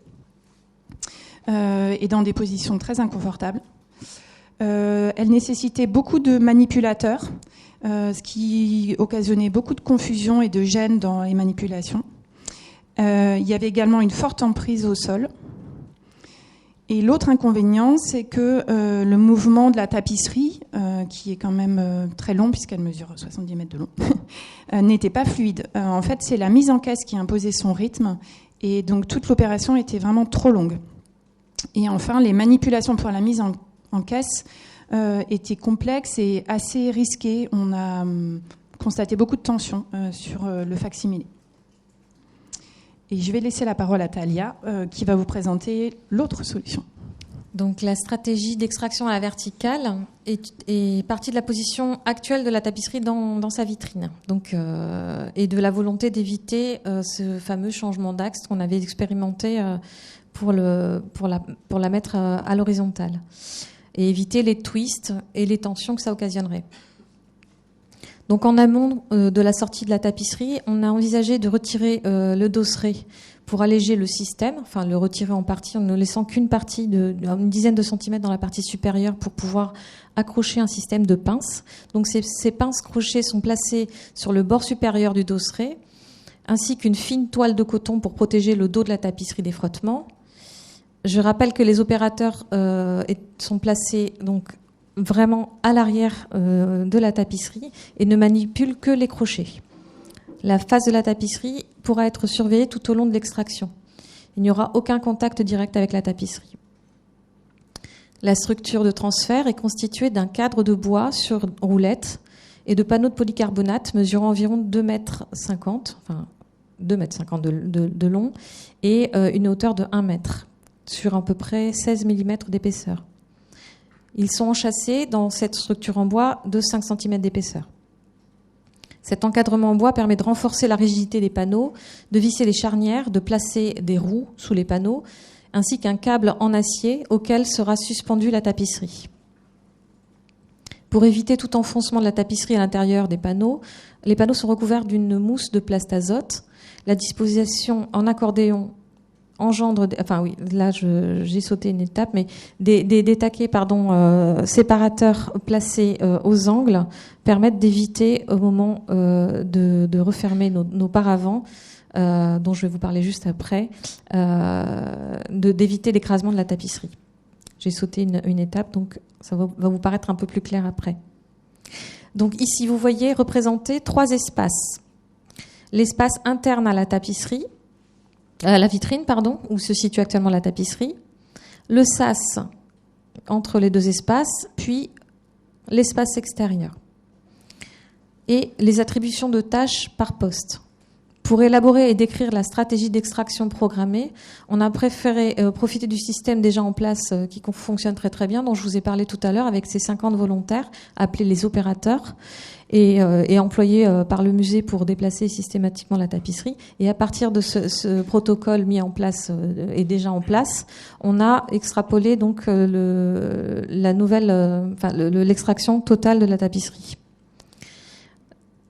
et dans des positions très inconfortables. Elle nécessitait beaucoup de manipulateurs, ce qui occasionnait beaucoup de confusion et de gêne dans les manipulations. Il y avait également une forte emprise au sol. Et l'autre inconvénient, c'est que le mouvement de la tapisserie, qui est quand même très long puisqu'elle mesure 70 mètres de long, n'était pas fluide. En fait, c'est la mise en caisse qui imposait son rythme et donc toute l'opération était vraiment trop longue. Et enfin, les manipulations pour la mise en caisse étaient complexes et assez risquées. On a constaté beaucoup de tension sur le facsimilé. Et je vais laisser la parole à Thalia, qui va vous présenter l'autre solution. Donc la stratégie d'extraction à la verticale est partie de la position actuelle de la tapisserie dans sa vitrine. Donc, et de la volonté d'éviter ce fameux changement d'axe qu'on avait expérimenté pour la mettre à l'horizontale. Et éviter les twists et les tensions que ça occasionnerait. Donc en amont de la sortie de la tapisserie, on a envisagé de retirer le dosseret pour alléger le système, enfin le retirer en partie en ne laissant qu'une partie une dizaine de centimètres dans la partie supérieure pour pouvoir accrocher un système de pinces. Donc ces pinces crochets sont placées sur le bord supérieur du dosseret, ainsi qu'une fine toile de coton pour protéger le dos de la tapisserie des frottements. Je rappelle que les opérateurs sont placés donc vraiment à l'arrière de la tapisserie et ne manipulent que les crochets. La face de la tapisserie pourra être surveillée tout au long de l'extraction. Il n'y aura aucun contact direct avec la tapisserie. La structure de transfert est constituée d'un cadre de bois sur roulette et de panneaux de polycarbonate mesurant environ 2,50 mètres, enfin 2,50 mètres de long et une hauteur de 1 mètre sur à peu près 16 mm d'épaisseur. Ils sont enchâssés dans cette structure en bois de 5 cm d'épaisseur. Cet encadrement en bois permet de renforcer la rigidité des panneaux, de visser les charnières, de placer des roues sous les panneaux, ainsi qu'un câble en acier auquel sera suspendue la tapisserie. Pour éviter tout enfoncement de la tapisserie à l'intérieur des panneaux, les panneaux sont recouverts d'une mousse de plastazote. La disposition en accordéon engendre, j'ai sauté une étape, mais des taquets séparateurs placés aux angles permettent d'éviter au moment de refermer nos paravents, dont je vais vous parler juste après, d'éviter l'écrasement de la tapisserie. J'ai sauté une étape, donc ça va vous paraître un peu plus clair après. Donc ici, vous voyez représenter 3 espaces. L'espace interne à la tapisserie, la vitrine, où se situe actuellement la tapisserie, le sas entre les 2 espaces, puis l'espace extérieur. Et les attributions de tâches par poste. Pour élaborer et décrire la stratégie d'extraction programmée, on a préféré profiter du système déjà en place qui fonctionne très très bien, dont je vous ai parlé tout à l'heure, avec ces 50 volontaires appelés les opérateurs et employés par le musée pour déplacer systématiquement la tapisserie. Et à partir de ce protocole mis en place et déjà en place, on a extrapolé donc l'extraction totale de la tapisserie.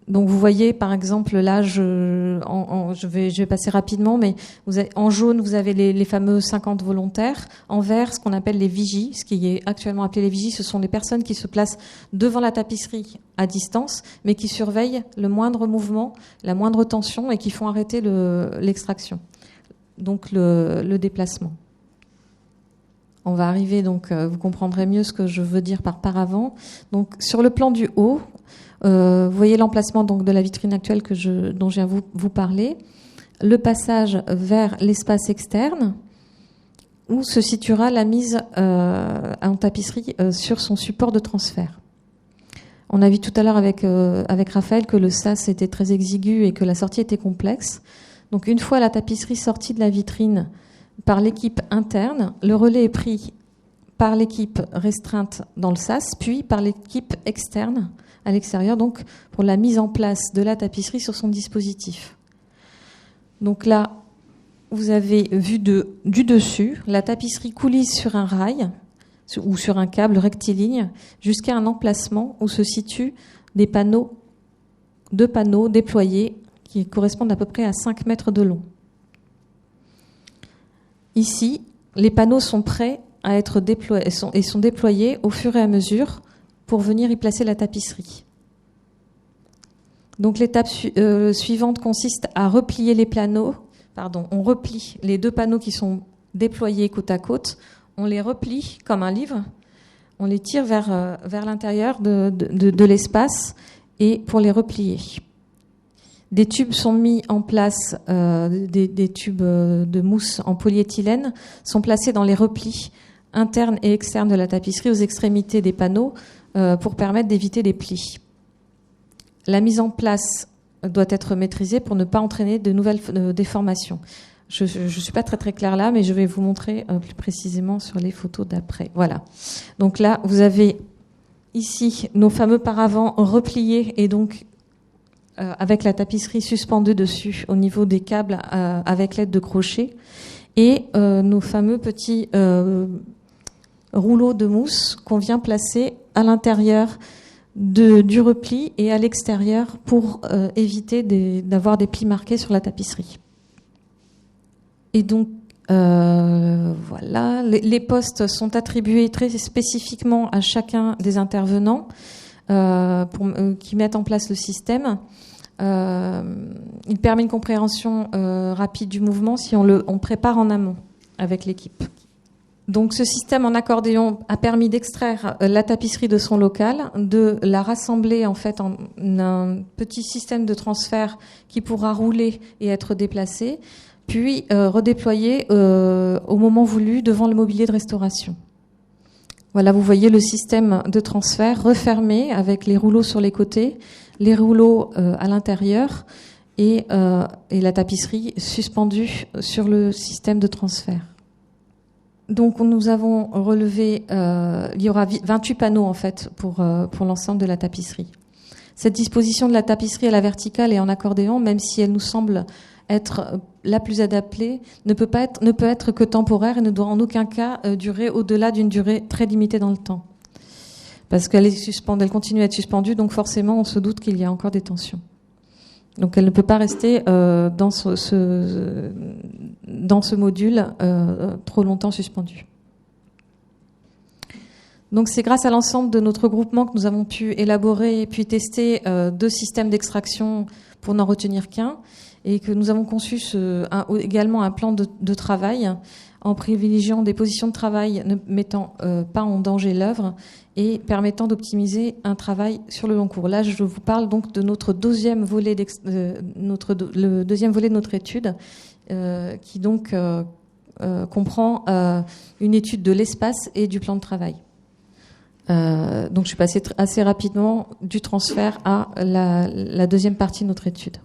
Donc vous voyez par exemple là, je vais passer rapidement, mais en jaune vous avez les fameux 50 volontaires, en vert ce qu'on appelle les vigies, ce qui est actuellement appelé les vigies, ce sont les personnes qui se placent devant la tapisserie à distance, mais qui surveillent le moindre mouvement, la moindre tension et qui font arrêter l'extraction, donc le déplacement. On va arriver, donc vous comprendrez mieux ce que je veux dire par paravent. Donc sur le plan du haut, vous voyez l'emplacement donc de la vitrine actuelle dont je viens vous parler, le passage vers l'espace externe où se situera la mise en tapisserie sur son support de transfert. On a vu tout à l'heure avec Raphaël que le sas était très exigu et que la sortie était complexe. Donc une fois la tapisserie sortie de la vitrine par l'équipe interne, le relais est pris par l'équipe restreinte dans le sas, puis par l'équipe externe à l'extérieur, donc pour la mise en place de la tapisserie sur son dispositif. Donc là, vous avez vu du dessus, la tapisserie coulisse sur un rail ou sur un câble rectiligne jusqu'à un emplacement où se situent deux panneaux déployés qui correspondent à peu près à 5 mètres de long. Ici, les panneaux sont prêts à être déployés et sont déployés au fur et à mesure pour venir y placer la tapisserie. Donc l'étape suivante consiste à replier les panneaux. On replie les 2 panneaux qui sont déployés côte à côte. On les replie comme un livre. On les tire vers l'intérieur de l'espace et pour les replier. Des tubes sont mis en place, des tubes de mousse en polyéthylène sont placés dans les replis internes et externes de la tapisserie aux extrémités des panneaux pour permettre d'éviter les plis. La mise en place doit être maîtrisée pour ne pas entraîner de nouvelles déformations. Je ne suis pas très très claire là, mais je vais vous montrer plus précisément sur les photos d'après. Voilà. Donc là, vous avez ici nos fameux paravents repliés et donc avec la tapisserie suspendue dessus au niveau des câbles avec l'aide de crochets et nos fameux petits rouleaux de mousse qu'on vient placer à l'intérieur du repli et à l'extérieur pour éviter d'avoir des plis marqués sur la tapisserie. Et donc, voilà, les postes sont attribués très spécifiquement à chacun des intervenants qui mettent en place le système. Il permet une compréhension rapide du mouvement si on prépare en amont avec l'équipe. Donc ce système en accordéon a permis d'extraire la tapisserie de son local, de la rassembler en fait en un petit système de transfert qui pourra rouler et être déplacé, puis redéployer au moment voulu devant le mobilier de restauration. Voilà, vous voyez le système de transfert refermé avec les rouleaux sur les côtés, les rouleaux à l'intérieur et la tapisserie suspendue sur le système de transfert. Donc nous avons relevé, il y aura 28 panneaux en fait pour l'ensemble de la tapisserie. Cette disposition de la tapisserie à la verticale et en accordéon, même si elle nous semble être la plus adaptée, ne peut être que temporaire et ne doit en aucun cas durer au-delà d'une durée très limitée dans le temps. Parce qu'elle est suspendue, elle continue à être suspendue, donc forcément on se doute qu'il y a encore des tensions. Donc elle ne peut pas rester dans ce module trop longtemps suspendue. Donc c'est grâce à l'ensemble de notre groupement que nous avons pu élaborer et puis tester 2 systèmes d'extraction pour n'en retenir qu'un, et que nous avons conçu également un plan de travail en privilégiant des positions de travail ne mettant pas en danger l'œuvre et permettant d'optimiser un travail sur le long cours. Là, je vous parle donc de notre deuxième volet le deuxième volet de notre étude, qui donc comprend une étude de l'espace et du plan de travail. Donc, je suis passée assez rapidement du transfert à la deuxième partie de notre étude.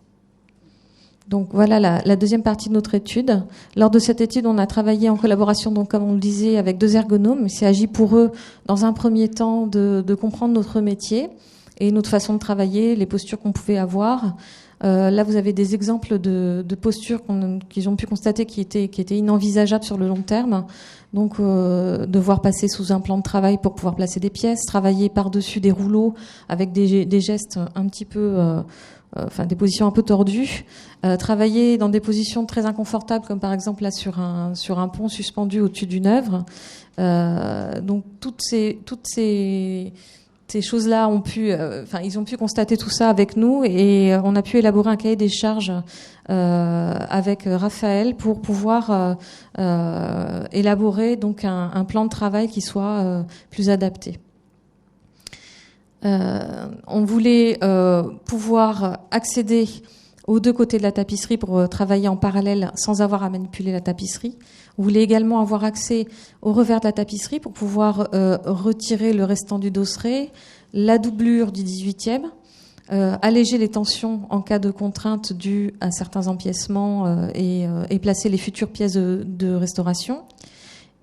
Donc voilà la deuxième partie de notre étude. Lors de cette étude, on a travaillé en collaboration, donc comme on le disait, avec 2 ergonomes. Il s'agit pour eux, dans un premier temps, de comprendre notre métier et notre façon de travailler, les postures qu'on pouvait avoir. Là, vous avez des exemples de postures qu'ils ont pu constater qui étaient inenvisageables sur le long terme. Donc, devoir passer sous un plan de travail pour pouvoir placer des pièces, travailler par-dessus des rouleaux avec des gestes un petit peu... des positions un peu tordues, travailler dans des positions très inconfortables, comme par exemple là sur un pont suspendu au-dessus d'une œuvre. Donc toutes ces choses-là ils ont pu constater tout ça avec nous, et on a pu élaborer un cahier des charges avec Raphaël pour pouvoir élaborer donc un plan de travail qui soit plus adapté. On voulait pouvoir accéder aux 2 côtés de la tapisserie pour travailler en parallèle sans avoir à manipuler la tapisserie. On voulait également avoir accès au revers de la tapisserie pour pouvoir retirer le restant du dosseret, la doublure du 18e, alléger les tensions en cas de contrainte due à certains empiècements et placer les futures pièces de restauration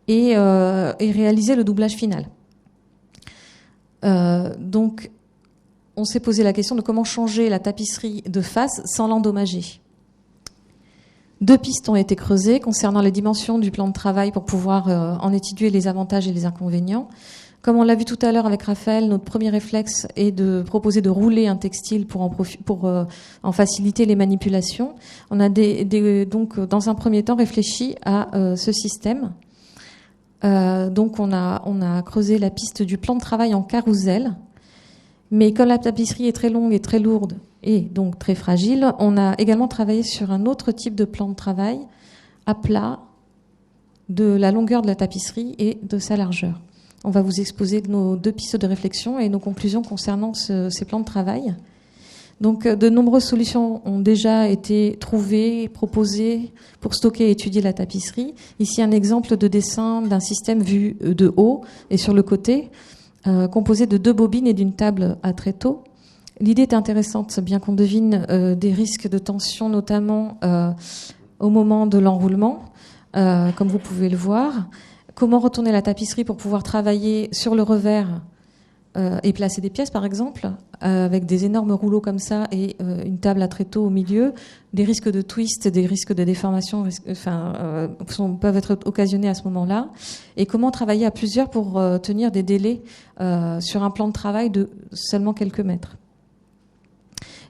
et réaliser le doublage final. Donc, on s'est posé la question de comment changer la tapisserie de face sans l'endommager. 2 pistes ont été creusées concernant les dimensions du plan de travail pour pouvoir en étudier les avantages et les inconvénients. Comme on l'a vu tout à l'heure avec Raphaël, notre premier réflexe est de proposer de rouler un textile pour en faciliter les manipulations. On a donc, dans un premier temps, réfléchi à ce système. Donc on a creusé la piste du plan de travail en carrousel, mais comme la tapisserie est très longue et très lourde et donc très fragile, on a également travaillé sur un autre type de plan de travail à plat de la longueur de la tapisserie et de sa largeur. On va vous exposer nos 2 pistes de réflexion et nos conclusions concernant ces plans de travail. Donc, de nombreuses solutions ont déjà été trouvées, proposées pour stocker et étudier la tapisserie. Ici, un exemple de dessin d'un système vu de haut et sur le côté, composé de 2 bobines et d'une table à tréteaux. L'idée est intéressante, bien qu'on devine des risques de tension, notamment au moment de l'enroulement, comme vous pouvez le voir. Comment retourner la tapisserie pour pouvoir travailler sur le revers et placer des pièces, par exemple, avec des énormes rouleaux comme ça et une table à tréteaux au milieu. Des risques de twist, des risques de déformation peuvent être occasionnés à ce moment-là. Et comment travailler à plusieurs pour tenir des délais sur un plan de travail de seulement quelques mètres.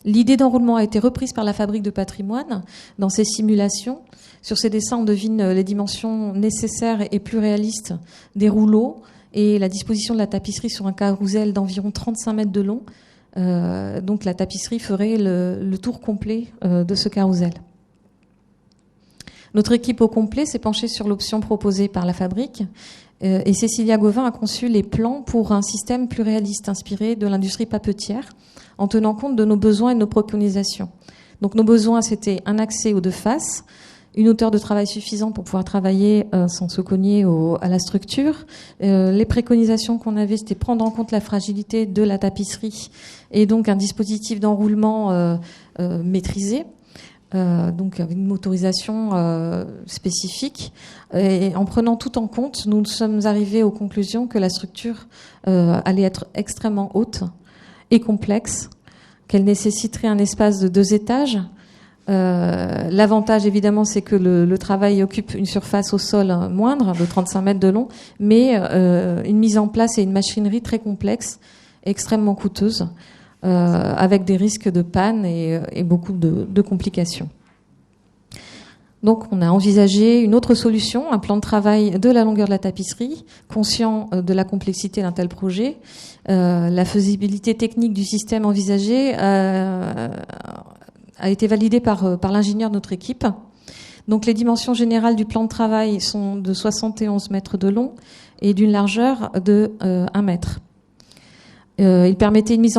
L'idée d'enroulement a été reprise par la Fabrique de Patrimoine dans ses simulations. Sur ces dessins, on devine les dimensions nécessaires et plus réalistes des rouleaux et la disposition de la tapisserie sur un carrousel d'environ 35 mètres de long. Donc la tapisserie ferait le tour complet de ce carrousel. Notre équipe au complet s'est penchée sur l'option proposée par la fabrique et Cécilia Gauvin a conçu les plans pour un système plus réaliste inspiré de l'industrie papetière en tenant compte de nos besoins et de nos préconisations. Donc nos besoins, c'était un accès aux deux faces, une hauteur de travail suffisante pour pouvoir travailler sans se cogner à la structure. Les préconisations qu'on avait, c'était prendre en compte la fragilité de la tapisserie et donc un dispositif d'enroulement maîtrisé. Donc avec une motorisation spécifique. Et en prenant tout en compte, nous sommes arrivés aux conclusions que la structure allait être extrêmement haute et complexe, qu'elle nécessiterait un espace de 2 étages. L'avantage, évidemment, c'est que le travail occupe une surface au sol moindre, de 35 mètres de long, mais une mise en place et une machinerie très complexe, extrêmement coûteuse, avec des risques de panne et beaucoup de complications. Donc on a envisagé une autre solution, un plan de travail de la longueur de la tapisserie, conscient de la complexité d'un tel projet. La faisabilité technique du système envisagé a été validée par l'ingénieur de notre équipe. Donc les dimensions générales du plan de travail sont de 71 mètres de long et d'une largeur de 1 mètre. Il permettait une mise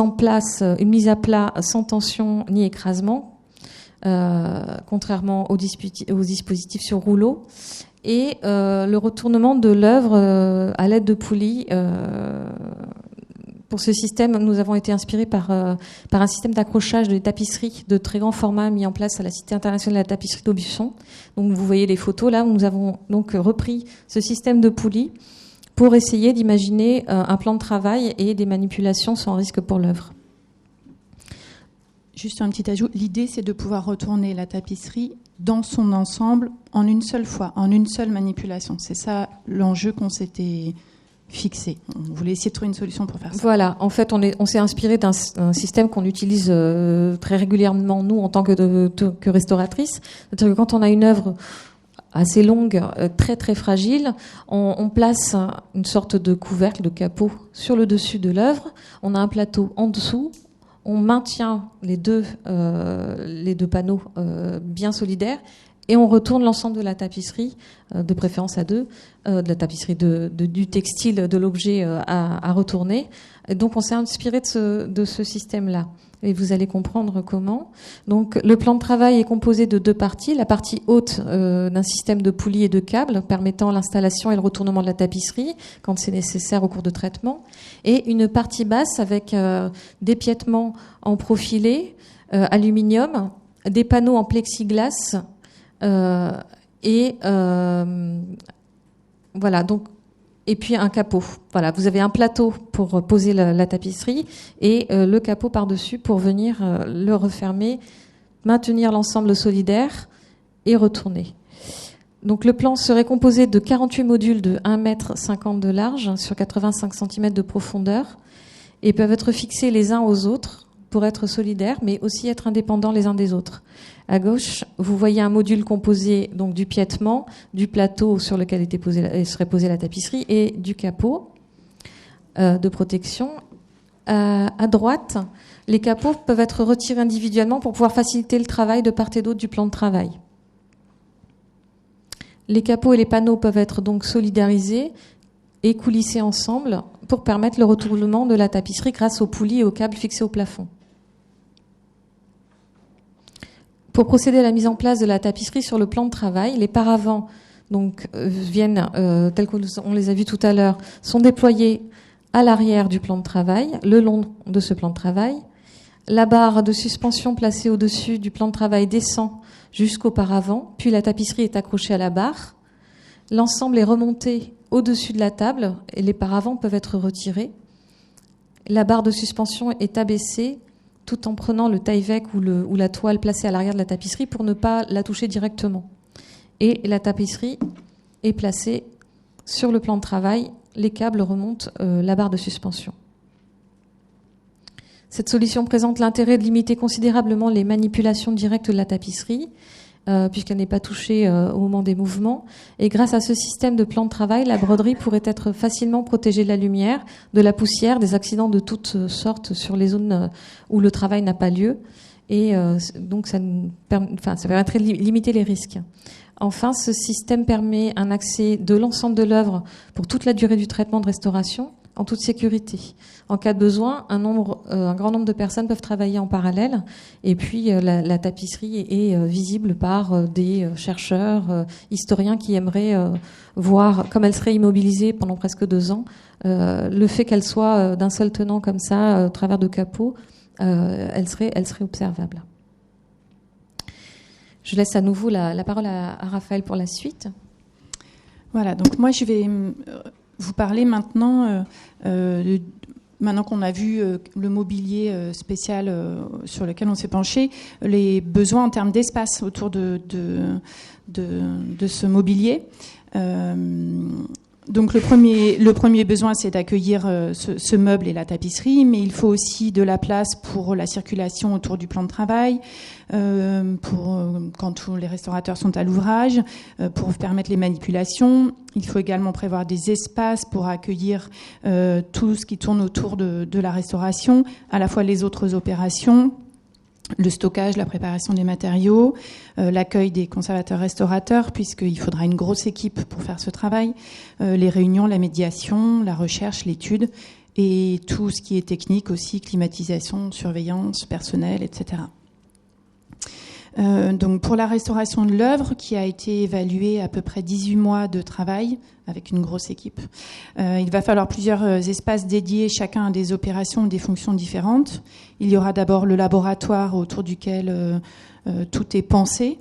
à plat sans tension ni écrasement, contrairement aux dispositifs sur rouleau, et le retournement de l'œuvre à l'aide de poulies. Pour ce système, nous avons été inspirés par un système d'accrochage de tapisseries de très grand format mis en place à la Cité internationale de la tapisserie d'Aubusson. Donc vous voyez les photos là, où nous avons donc repris ce système de poulies pour essayer d'imaginer un plan de travail et des manipulations sans risque pour l'œuvre. Juste un petit ajout, l'idée c'est de pouvoir retourner la tapisserie dans son ensemble en une seule fois, en une seule manipulation. C'est ça l'enjeu qu'on s'était fixé. On voulait essayer de trouver une solution pour faire ça. Voilà, en fait on s'est inspiré d'un système qu'on utilise très régulièrement nous en tant que restauratrice. C'est-à-dire que quand on a une œuvre assez longue, très très fragile, on place une sorte de couvercle, de capot sur le dessus de l'œuvre, on a un plateau en dessous, on maintient les deux panneaux bien solidaires et on retourne l'ensemble de la tapisserie, de préférence à 2, de la tapisserie du textile de l'objet à retourner. Et donc on s'est inspiré de ce système-là. Et vous allez comprendre comment. Donc le plan de travail est composé de 2 parties. La partie haute d'un système de poulies et de câbles permettant l'installation et le retournement de la tapisserie quand c'est nécessaire au cours de traitement. Et une partie basse avec des piétements en profilé, aluminium, des panneaux en plexiglas voilà, donc, et puis un capot. Voilà, vous avez un plateau pour poser la tapisserie et le capot par-dessus pour venir le refermer, maintenir l'ensemble solidaire et retourner. Donc le plan serait composé de 48 modules de 1,50 m de large sur 85 cm de profondeur et peuvent être fixés les uns aux autres pour être solidaires, mais aussi être indépendants les uns des autres. À gauche, vous voyez un module composé donc du piétement, du plateau sur lequel serait posée la tapisserie et du capot de protection. À droite, les capots peuvent être retirés individuellement pour pouvoir faciliter le travail de part et d'autre du plan de travail. Les capots et les panneaux peuvent être donc solidarisés et coulissés ensemble pour permettre le retournement de la tapisserie grâce aux poulies et aux câbles fixés au plafond. Pour procéder à la mise en place de la tapisserie sur le plan de travail, les paravents donc, viennent, tels qu'on les a vus tout à l'heure, sont déployés à l'arrière du plan de travail, le long de ce plan de travail. La barre de suspension placée au-dessus du plan de travail descend jusqu'au paravent, puis la tapisserie est accrochée à la barre. L'ensemble est remonté au-dessus de la table et les paravents peuvent être retirés. La barre de suspension est abaissée tout en prenant le taille-vec ou la toile placée à l'arrière de la tapisserie pour ne pas la toucher directement. Et la tapisserie est placée sur le plan de travail. Les câbles remontent la barre de suspension. Cette solution présente l'intérêt de limiter considérablement les manipulations directes de la tapisserie, puisqu'elle n'est pas touchée au moment des mouvements. Et grâce à ce système de plan de travail, la broderie pourrait être facilement protégée de la lumière, de la poussière, des accidents de toutes sortes sur les zones où le travail n'a pas lieu. Et donc ça permettrait de limiter les risques. Enfin, ce système permet un accès de l'ensemble de l'œuvre pour toute la durée du traitement de restauration, en toute sécurité. En cas de besoin, un grand nombre de personnes peuvent travailler en parallèle, et puis la tapisserie est visible par des chercheurs, historiens qui aimeraient voir, comme elle serait immobilisée pendant presque 2 ans, le fait qu'elle soit d'un seul tenant comme ça, au travers de capots, elle serait observable. Je laisse à nouveau la parole à Raphaël pour la suite. Voilà, donc moi je vais vous parler maintenant, maintenant qu'on a vu le mobilier spécial sur lequel on s'est penché, les besoins en termes d'espace autour de ce mobilier. Donc le premier besoin, c'est d'accueillir ce meuble et la tapisserie, mais il faut aussi de la place pour la circulation autour du plan de travail, pour quand tous les restaurateurs sont à l'ouvrage, pour permettre les manipulations. Il faut également prévoir des espaces pour accueillir tout ce qui tourne autour de la restauration, à la fois les autres opérations, le stockage, la préparation des matériaux, l'accueil des conservateurs-restaurateurs, puisqu'il faudra une grosse équipe pour faire ce travail, les réunions, la médiation, la recherche, l'étude, et tout ce qui est technique aussi, climatisation, surveillance, personnel, etc. Donc pour la restauration de l'œuvre, qui a été évaluée à peu près 18 mois de travail avec une grosse équipe, il va falloir plusieurs espaces dédiés, chacun à des opérations ou des fonctions différentes. Il y aura d'abord le laboratoire autour duquel tout est pensé.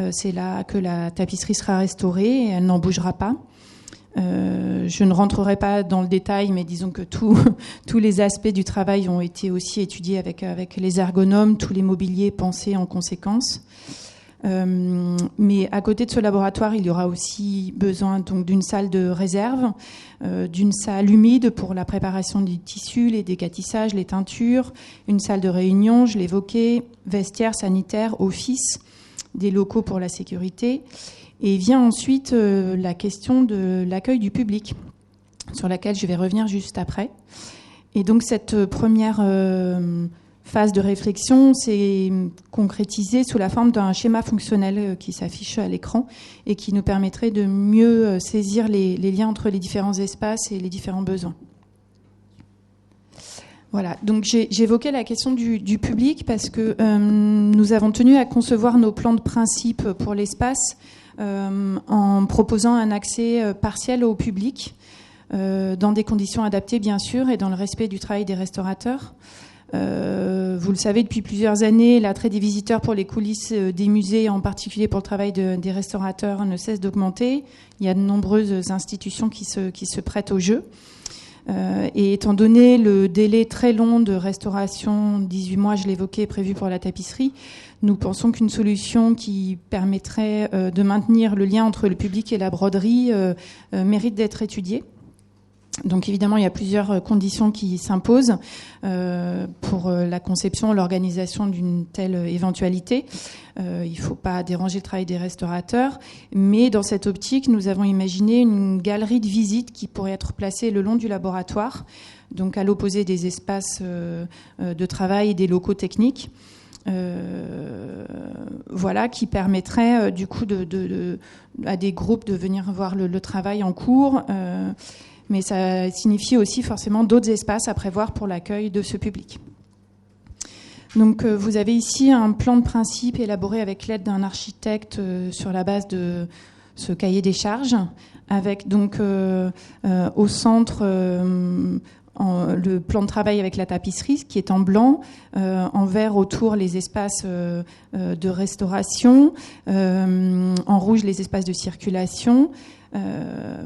C'est là que la tapisserie sera restaurée et elle n'en bougera pas. Je ne rentrerai pas dans le détail, mais disons que tous les aspects du travail ont été aussi étudiés avec les ergonomes, tous les mobiliers pensés en conséquence. Mais à côté de ce laboratoire, il y aura aussi besoin donc d'une salle de réserve, d'une salle humide pour la préparation du tissu, les décatissages, les teintures, une salle de réunion, je l'évoquais, vestiaire, sanitaire, office, des locaux pour la sécurité. Et vient ensuite la question de l'accueil du public, sur laquelle je vais revenir juste après. Et donc cette première phase de réflexion s'est concrétisée sous la forme d'un schéma fonctionnel qui s'affiche à l'écran et qui nous permettrait de mieux saisir les liens entre les différents espaces et les différents besoins. Voilà, donc j'évoquais la question du public parce que nous avons tenu à concevoir nos plans de principe pour l'espace en proposant un accès partiel au public, dans des conditions adaptées bien sûr et dans le respect du travail des restaurateurs. Vous le savez, depuis plusieurs années, l'attrait des visiteurs pour les coulisses des musées, en particulier pour le travail des restaurateurs, ne cesse d'augmenter. Il y a de nombreuses institutions qui se prêtent au jeu. Et étant donné le délai très long de restauration, 18 mois, je l'évoquais, prévu pour la tapisserie, nous pensons qu'une solution qui permettrait de maintenir le lien entre le public et la broderie mérite d'être étudiée. Donc évidemment, il y a plusieurs conditions qui s'imposent pour la conception, l'organisation d'une telle éventualité. Il ne faut pas déranger le travail des restaurateurs, mais dans cette optique, nous avons imaginé une galerie de visite qui pourrait être placée le long du laboratoire, donc à l'opposé des espaces de travail et des locaux techniques. Voilà, qui permettrait du coup à des groupes de venir voir le travail en cours. Mais ça signifie aussi forcément d'autres espaces à prévoir pour l'accueil de ce public. Donc vous avez ici un plan de principe élaboré avec l'aide d'un architecte sur la base de ce cahier des charges, avec donc au centre le plan de travail avec la tapisserie, qui est en blanc, en vert autour les espaces de restauration, en rouge les espaces de circulation.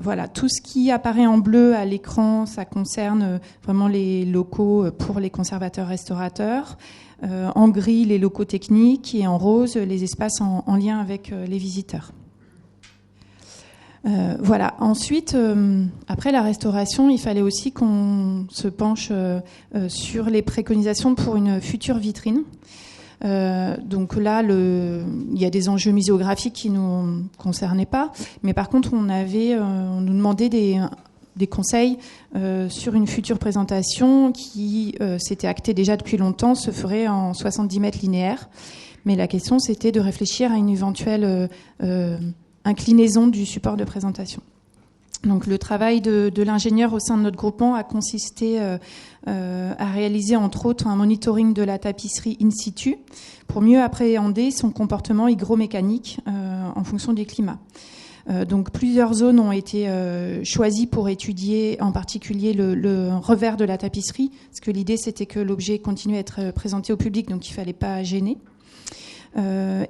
Voilà, tout ce qui apparaît en bleu à l'écran, ça concerne vraiment les locaux pour les conservateurs-restaurateurs. En gris, les locaux techniques, et en rose, les espaces en lien avec les visiteurs. Voilà. Ensuite, après la restauration, il fallait aussi qu'on se penche sur les préconisations pour une future vitrine. Donc là, il y a des enjeux muséographiques qui nous concernaient pas, mais par contre, on nous demandait des conseils sur une future présentation qui s'était actée déjà depuis longtemps, se ferait en 70 mètres linéaires. Mais la question, c'était de réfléchir à une éventuelle inclinaison du support de présentation. Donc le travail de l'ingénieur au sein de notre groupement a consisté à réaliser entre autres un monitoring de la tapisserie in situ pour mieux appréhender son comportement hygromécanique en fonction du climat. Donc plusieurs zones ont été choisies pour étudier en particulier le revers de la tapisserie, parce que l'idée c'était que l'objet continue à être présenté au public, donc il ne fallait pas gêner.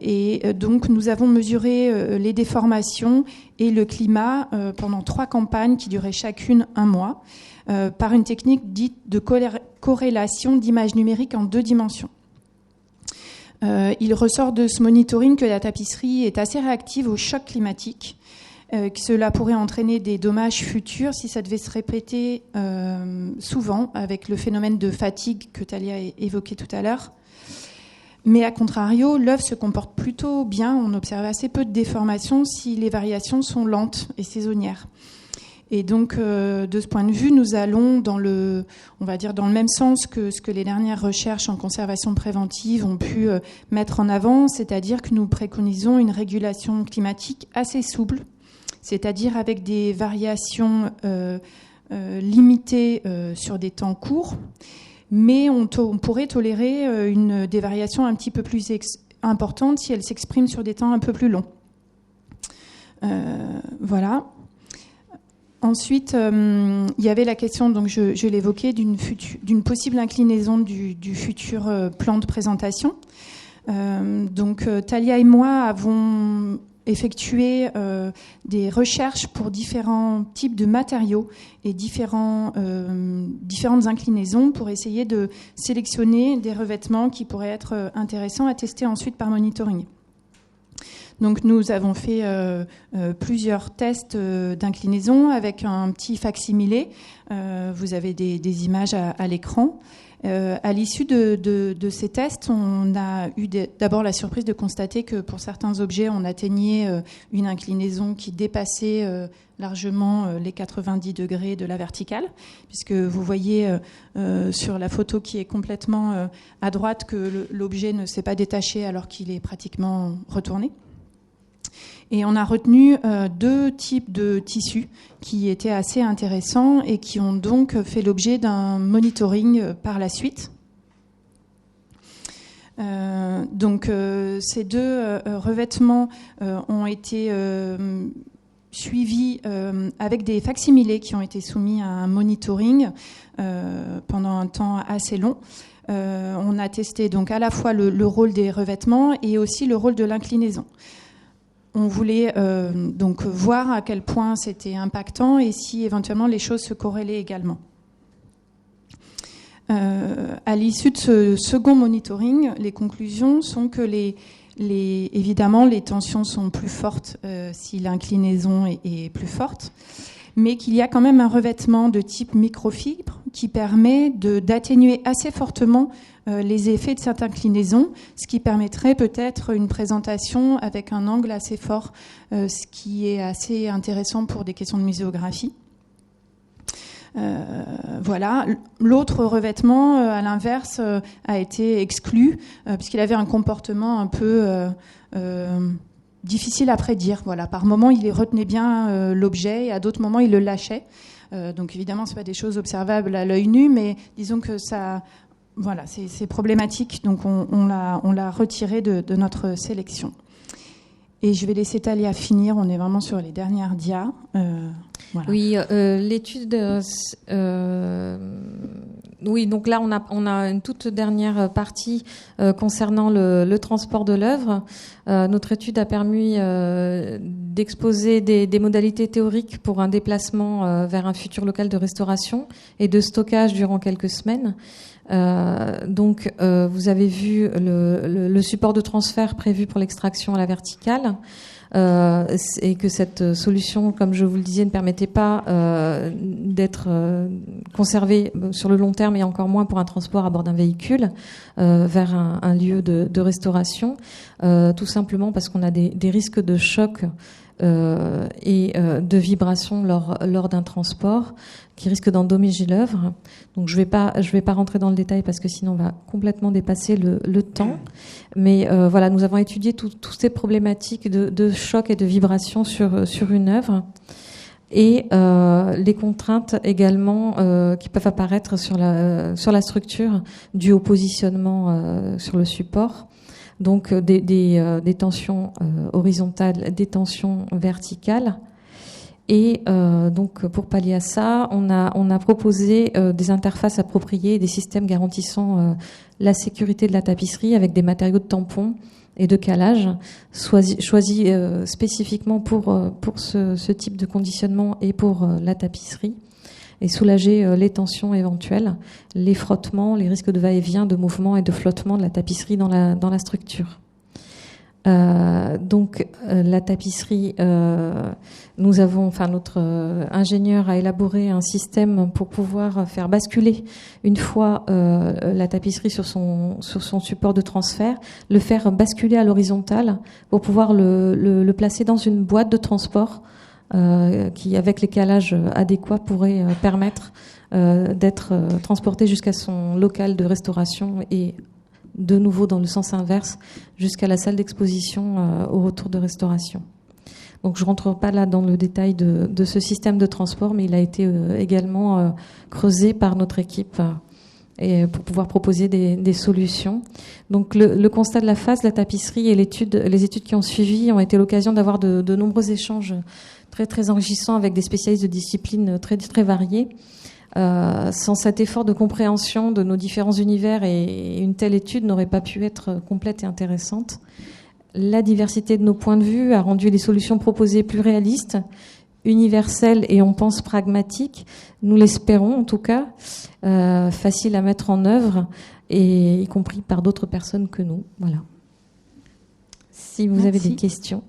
Et donc nous avons mesuré les déformations et le climat pendant 3 campagnes qui duraient chacune 1 mois par une technique dite de corrélation d'images numériques en 2 dimensions. Il ressort de ce monitoring que la tapisserie est assez réactive au choc climatique, que cela pourrait entraîner des dommages futurs si ça devait se répéter souvent avec le phénomène de fatigue que Talia a évoqué tout à l'heure. Mais à contrario, l'œuvre se comporte plutôt bien. On observe assez peu de déformations si les variations sont lentes et saisonnières. Et donc, de ce point de vue, nous allons dans le même sens que ce que les dernières recherches en conservation préventive ont pu mettre en avant, c'est-à-dire que nous préconisons une régulation climatique assez souple, c'est-à-dire avec des variations limitées sur des temps courts, mais on pourrait tolérer des variations un petit peu plus importantes si elles s'expriment sur des temps un peu plus longs. Voilà. Ensuite, il y avait la question, donc je l'évoquais, d'une possible inclinaison du futur plan de présentation. Donc Talia et moi avons effectué des recherches pour différents types de matériaux et différentes inclinaisons pour essayer de sélectionner des revêtements qui pourraient être intéressants à tester ensuite par monitoring. Donc nous avons fait plusieurs tests d'inclinaison avec un petit facsimilé. Vous avez des images à l'écran. À l'issue de ces tests, on a eu d'abord la surprise de constater que pour certains objets, on atteignait une inclinaison qui dépassait largement les 90 degrés de la verticale, puisque vous voyez sur la photo qui est complètement à droite que l'objet ne s'est pas détaché alors qu'il est pratiquement retourné. Et on a retenu 2 types de tissus qui étaient assez intéressants et qui ont donc fait l'objet d'un monitoring par la suite. Donc ces 2 revêtements ont été suivis avec des facsimilés qui ont été soumis à un monitoring pendant un temps assez long. On a testé donc à la fois le rôle des revêtements et aussi le rôle de l'inclinaison. On voulait donc voir à quel point c'était impactant et si éventuellement les choses se corrélaient également. À l'issue de ce second monitoring, les conclusions sont que évidemment les tensions sont plus fortes si l'inclinaison est plus forte, mais qu'il y a quand même un revêtement de type microfibre qui permet d'atténuer assez fortement les effets de cette inclinaison, ce qui permettrait peut-être une présentation avec un angle assez fort, ce qui est assez intéressant pour des questions de muséographie. Voilà. L'autre revêtement, à l'inverse, a été exclu puisqu'il avait un comportement un peu difficile à prédire. Voilà. Par moments, il retenait bien l'objet et à d'autres moments, il le lâchait. Donc évidemment, ce n'est pas des choses observables à l'œil nu, mais disons que ça... Voilà, c'est problématique, donc on l'a retiré de notre sélection. Et je vais laisser Talia finir, on est vraiment sur les dernières dias. Voilà. Oui, l'étude... oui, donc là, on a une toute dernière partie concernant le transport de l'œuvre. Notre étude a permis d'exposer des modalités théoriques pour un déplacement vers un futur local de restauration et de stockage durant quelques semaines. Donc, vous avez vu le support de transfert prévu pour l'extraction à la verticale, et que cette solution, comme je vous le disais, ne permettait pas d'être conservée sur le long terme et encore moins pour un transport à bord d'un véhicule vers un lieu de restauration, tout simplement parce qu'on a des risques de choc et de vibrations lors d'un transport qui risque d'endommager l'œuvre. Donc je vais pas rentrer dans le détail parce que sinon on va complètement dépasser le temps. Mais voilà, nous avons étudié toutes ces problématiques de choc et de vibrations sur une œuvre. Et les contraintes également qui peuvent apparaître sur la structure dues au positionnement sur le support. Donc des tensions horizontales, des tensions verticales. Et donc pour pallier à ça, on a proposé des interfaces appropriées, des systèmes garantissant la sécurité de la tapisserie avec des matériaux de tampon et de calage choisis spécifiquement pour ce type de conditionnement et pour la tapisserie, et soulager les tensions éventuelles, les frottements, les risques de va-et-vient, de mouvement et de flottement de la tapisserie dans la structure. Donc la tapisserie, notre ingénieur a élaboré un système pour pouvoir faire basculer une fois la tapisserie sur son support de transfert, le faire basculer à l'horizontale pour pouvoir le placer dans une boîte de transport qui, avec les calages adéquats, pourrait permettre d'être transporté jusqu'à son local de restauration et de nouveau dans le sens inverse jusqu'à la salle d'exposition au retour de restauration. Donc je ne rentre pas là dans le détail de ce système de transport, mais il a été également creusé par notre équipe et pour pouvoir proposer des solutions. Donc le constat de la phase, la tapisserie et les études qui ont suivi ont été l'occasion d'avoir de nombreux échanges très très enrichissants avec des spécialistes de disciplines très très variées. Sans cet effort de compréhension de nos différents univers, et une telle étude n'aurait pas pu être complète et intéressante. La diversité de nos points de vue a rendu les solutions proposées plus réalistes, universelles et on pense pragmatiques, nous l'espérons en tout cas, faciles à mettre en œuvre, et y compris par d'autres personnes que nous. Voilà. Si vous avez des questions.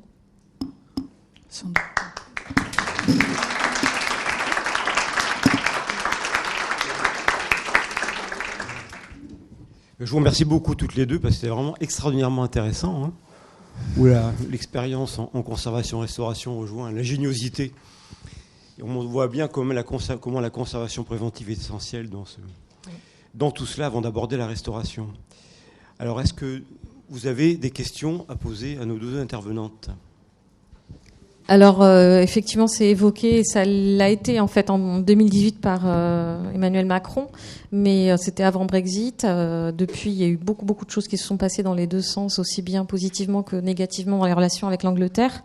Je vous remercie beaucoup toutes les deux parce que c'était vraiment extraordinairement intéressant. Hein, où l'expérience en conservation-restauration rejoint l'ingéniosité. Et on voit bien comment la conservation préventive est essentielle dans tout cela avant d'aborder la restauration. Alors, est-ce que vous avez des questions à poser à nos deux intervenantes ? Alors effectivement, c'est évoqué, et ça l'a été en fait en 2018 par Emmanuel Macron, mais c'était avant Brexit. Depuis, il y a eu beaucoup de choses qui se sont passées dans les deux sens, aussi bien positivement que négativement dans les relations avec l'Angleterre.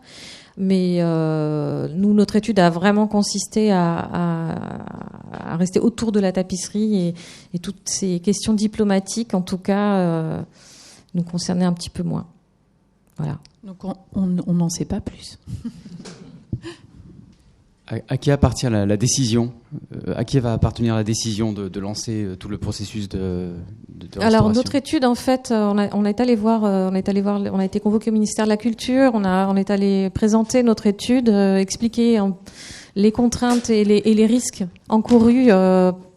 Mais nous, notre étude a vraiment consisté à rester autour de la tapisserie, et toutes ces questions diplomatiques, en tout cas, nous concernaient un petit peu moins. Voilà. Donc on n'en sait pas plus. À qui appartient la décision ? À qui va appartenir la décision de lancer tout le processus de restauration ? Alors notre étude, en fait, on a été convoqué au ministère de la Culture, on est allé présenter notre étude, expliquer les contraintes et les risques encourus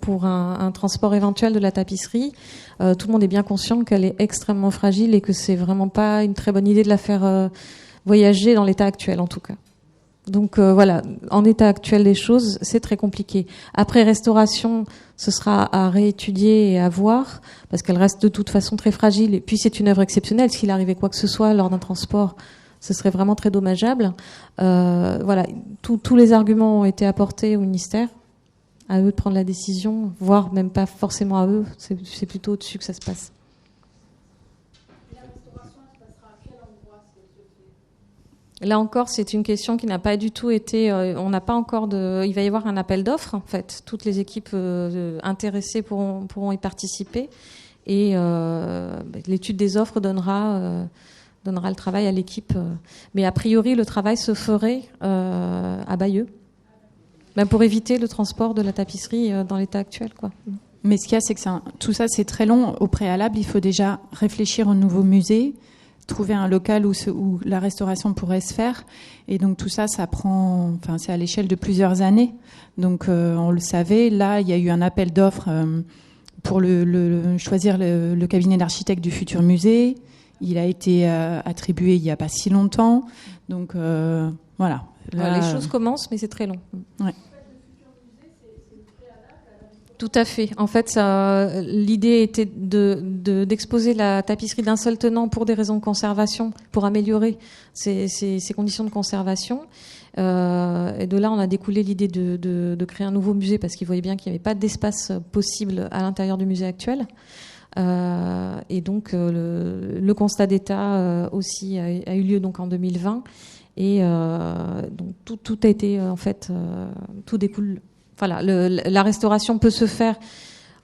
pour un transport éventuel de la tapisserie. Tout le monde est bien conscient qu'elle est extrêmement fragile et que c'est vraiment pas une très bonne idée de la faire voyager dans l'état actuel, en tout cas. Donc voilà, en état actuel des choses, c'est très compliqué. Après restauration, ce sera à réétudier et à voir, parce qu'elle reste de toute façon très fragile. Et puis c'est une œuvre exceptionnelle. S'il arrivait quoi que ce soit lors d'un transport, ce serait vraiment très dommageable. Voilà, tous les arguments ont été apportés au ministère. À eux de prendre la décision, voire même pas forcément à eux. C'est plutôt au-dessus que ça se passe. La restauration, elle se passera à quel endroit si elle se fait ? Là encore, c'est une question qui n'a pas du tout été. On n'a pas encore de. Il va y avoir un appel d'offres en fait. Toutes les équipes intéressées pourront y participer, et l'étude des offres donnera le travail à l'équipe. Mais a priori, le travail se ferait à Bayeux, même pour éviter le transport de la tapisserie dans l'état actuel, quoi. Mais ce qu'il y a, c'est que tout ça, c'est très long. Au préalable, il faut déjà réfléchir au nouveau musée, trouver un local où la restauration pourrait se faire. Et donc tout ça, c'est à l'échelle de plusieurs années. Donc on le savait. Là, il y a eu un appel d'offres pour choisir le cabinet d'architecte du futur musée. Il a été attribué il n'y a pas si longtemps. Donc voilà. Là, Les choses commencent, mais c'est très long. Ouais. Tout à fait. En fait, l'idée était d'exposer la tapisserie d'un seul tenant pour des raisons de conservation, pour améliorer ses conditions de conservation. Et de là, on a découlé l'idée de créer un nouveau musée parce qu'ils voyaient bien qu'il n'y avait pas d'espace possible à l'intérieur du musée actuel. Et donc, le constat d'état aussi a eu lieu donc en 2020. Et donc tout a été en fait, tout découle. Voilà, la restauration peut se faire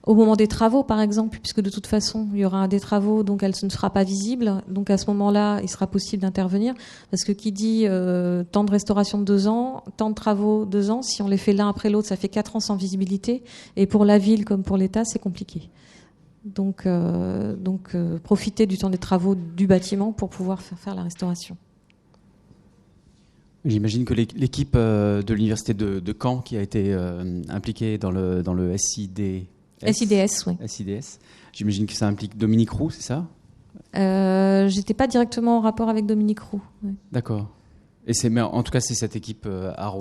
au moment des travaux, par exemple, puisque de toute façon, il y aura des travaux, donc elle ne sera pas visible. Donc à ce moment-là, il sera possible d'intervenir. Parce que qui dit temps de restauration de 2 ans, temps de travaux 2 ans, si on les fait l'un après l'autre, ça fait 4 ans sans visibilité. Et pour la ville comme pour l'État, c'est compliqué. Donc profiter du temps des travaux du bâtiment pour pouvoir faire la restauration. J'imagine que l'équipe de l'université de Caen qui a été impliquée dans le SIDS, oui. SIDS, j'imagine que ça implique Dominique Roux, c'est ça ? J'étais pas directement en rapport avec Dominique Roux. Ouais. D'accord. Mais en tout cas, c'est cette équipe à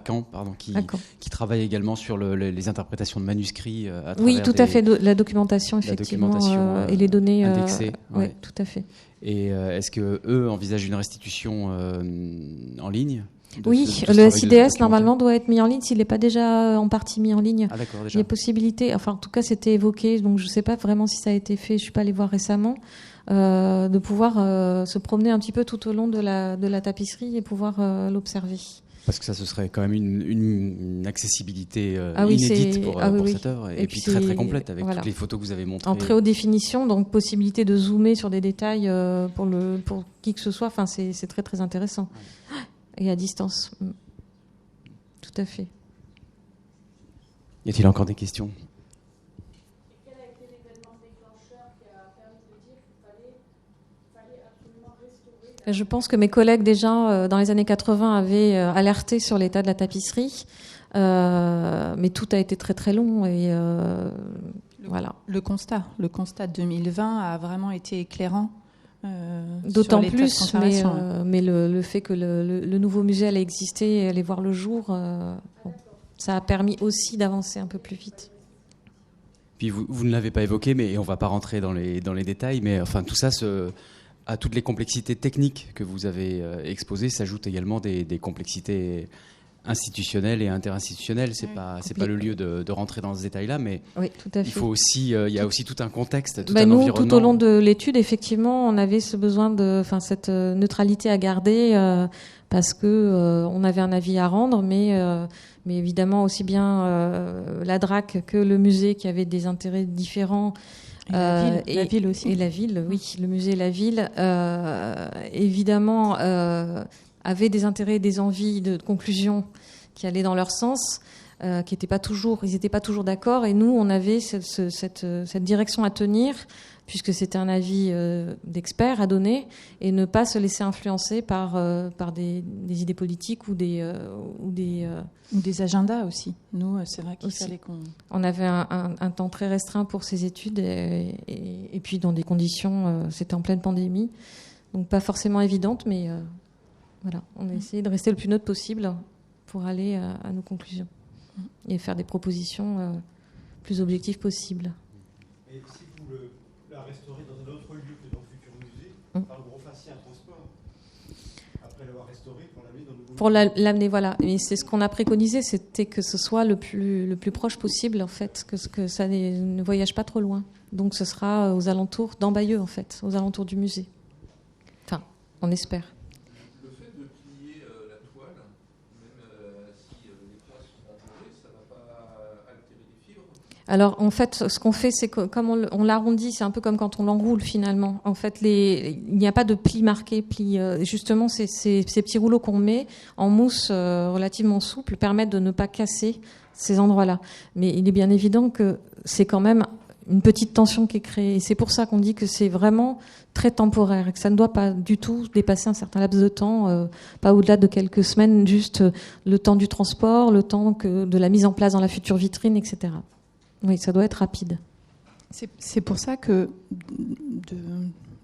Caen, qui travaille également sur les interprétations de manuscrits à travers oui, tout à fait, la documentation, effectivement, et les données indexées. Oui, tout à fait. Et est-ce que eux envisagent une restitution en ligne ? Oui, le SIDS normalement doit être mis en ligne s'il n'est pas déjà en partie mis en ligne. Ah d'accord, déjà. Il y a possibilité, enfin en tout cas c'était évoqué, donc je ne sais pas vraiment si ça a été fait, je ne suis pas allée voir récemment, de pouvoir se promener un petit peu tout au long de la tapisserie et pouvoir l'observer. Parce que ça, ce serait quand même une accessibilité inédite pour cette œuvre, et puis très très complète avec toutes les photos que vous avez montrées. En très haute définition, donc possibilité de zoomer sur des détails pour qui que ce soit. Enfin, c'est très très intéressant. Et à distance, tout à fait. Y a-t-il encore des questions ? Quel a été l'événement déclencheur qui a permis de dire qu'il fallait absolument restaurer ? Je pense que mes collègues déjà dans les années 80 avaient alerté sur l'état de la tapisserie, mais tout a été très très long et voilà. Le constat de 2020 a vraiment été éclairant. D'autant plus, mais le fait que le nouveau musée allait exister et allait voir le jour, ça a permis aussi d'avancer un peu plus vite. Puis vous ne l'avez pas évoqué, mais on ne va pas rentrer dans les détails, mais enfin tout ça, à toutes les complexités techniques que vous avez exposées, s'ajoutent également des complexités institutionnelles et interinstitutionnelles. C'est pas le lieu de rentrer dans ce détail-là, mais oui, tout à fait. Il y a aussi tout un contexte, un environnement. Tout au long de l'étude, effectivement, on avait ce besoin cette neutralité à garder parce que on avait un avis à rendre, mais évidemment aussi bien la DRAC que le musée qui avait des intérêts différents. Et la ville aussi. Et la ville, oui, le musée et la ville, évidemment, avaient des intérêts et des envies de conclusion qui allaient dans leur sens, qui n'étaient pas toujours, ils n'étaient pas toujours d'accord. Et nous, on avait cette direction à tenir, puisque c'était un avis d'experts à donner, et ne pas se laisser influencer par des idées politiques ou des agendas aussi. Nous, c'est vrai qu'il fallait qu'on... On avait un temps très restreint pour ces études, et puis dans des conditions, c'était en pleine pandémie, donc pas forcément évidentes, mais voilà, on a essayé de rester le plus neutre possible pour aller à nos conclusions et faire des propositions plus objectives possibles. Et si vous la restaurez dans un autre lieu que dans le futur musée, par le refascier un transport, après l'avoir restauré, pour l'amener dans le nouveau musée. Pour l'amener, voilà. Et c'est ce qu'on a préconisé, c'était que ce soit le plus proche possible, en fait, que ça ne voyage pas trop loin. Donc ce sera aux alentours, dans Bayeux, en fait, aux alentours du musée. Enfin, on espère. Le fait de plier la toile, même si les traces sont envolées, ça ne va pas altérer les fibres? Alors, en fait, ce qu'on fait, c'est que comme on l'arrondit, c'est un peu comme quand on l'enroule, finalement. En fait, il n'y a pas de pli marqué. Justement, ces petits rouleaux qu'on met en mousse relativement souple permettent de ne pas casser ces endroits-là. Mais il est bien évident que c'est quand même une petite tension qui est créée. Et c'est pour ça qu'on dit que c'est vraiment très temporaire et que ça ne doit pas du tout dépasser un certain laps de temps, pas au-delà de quelques semaines, juste le temps du transport, le temps de la mise en place dans la future vitrine, etc. Oui, ça doit être rapide. C'est pour ça que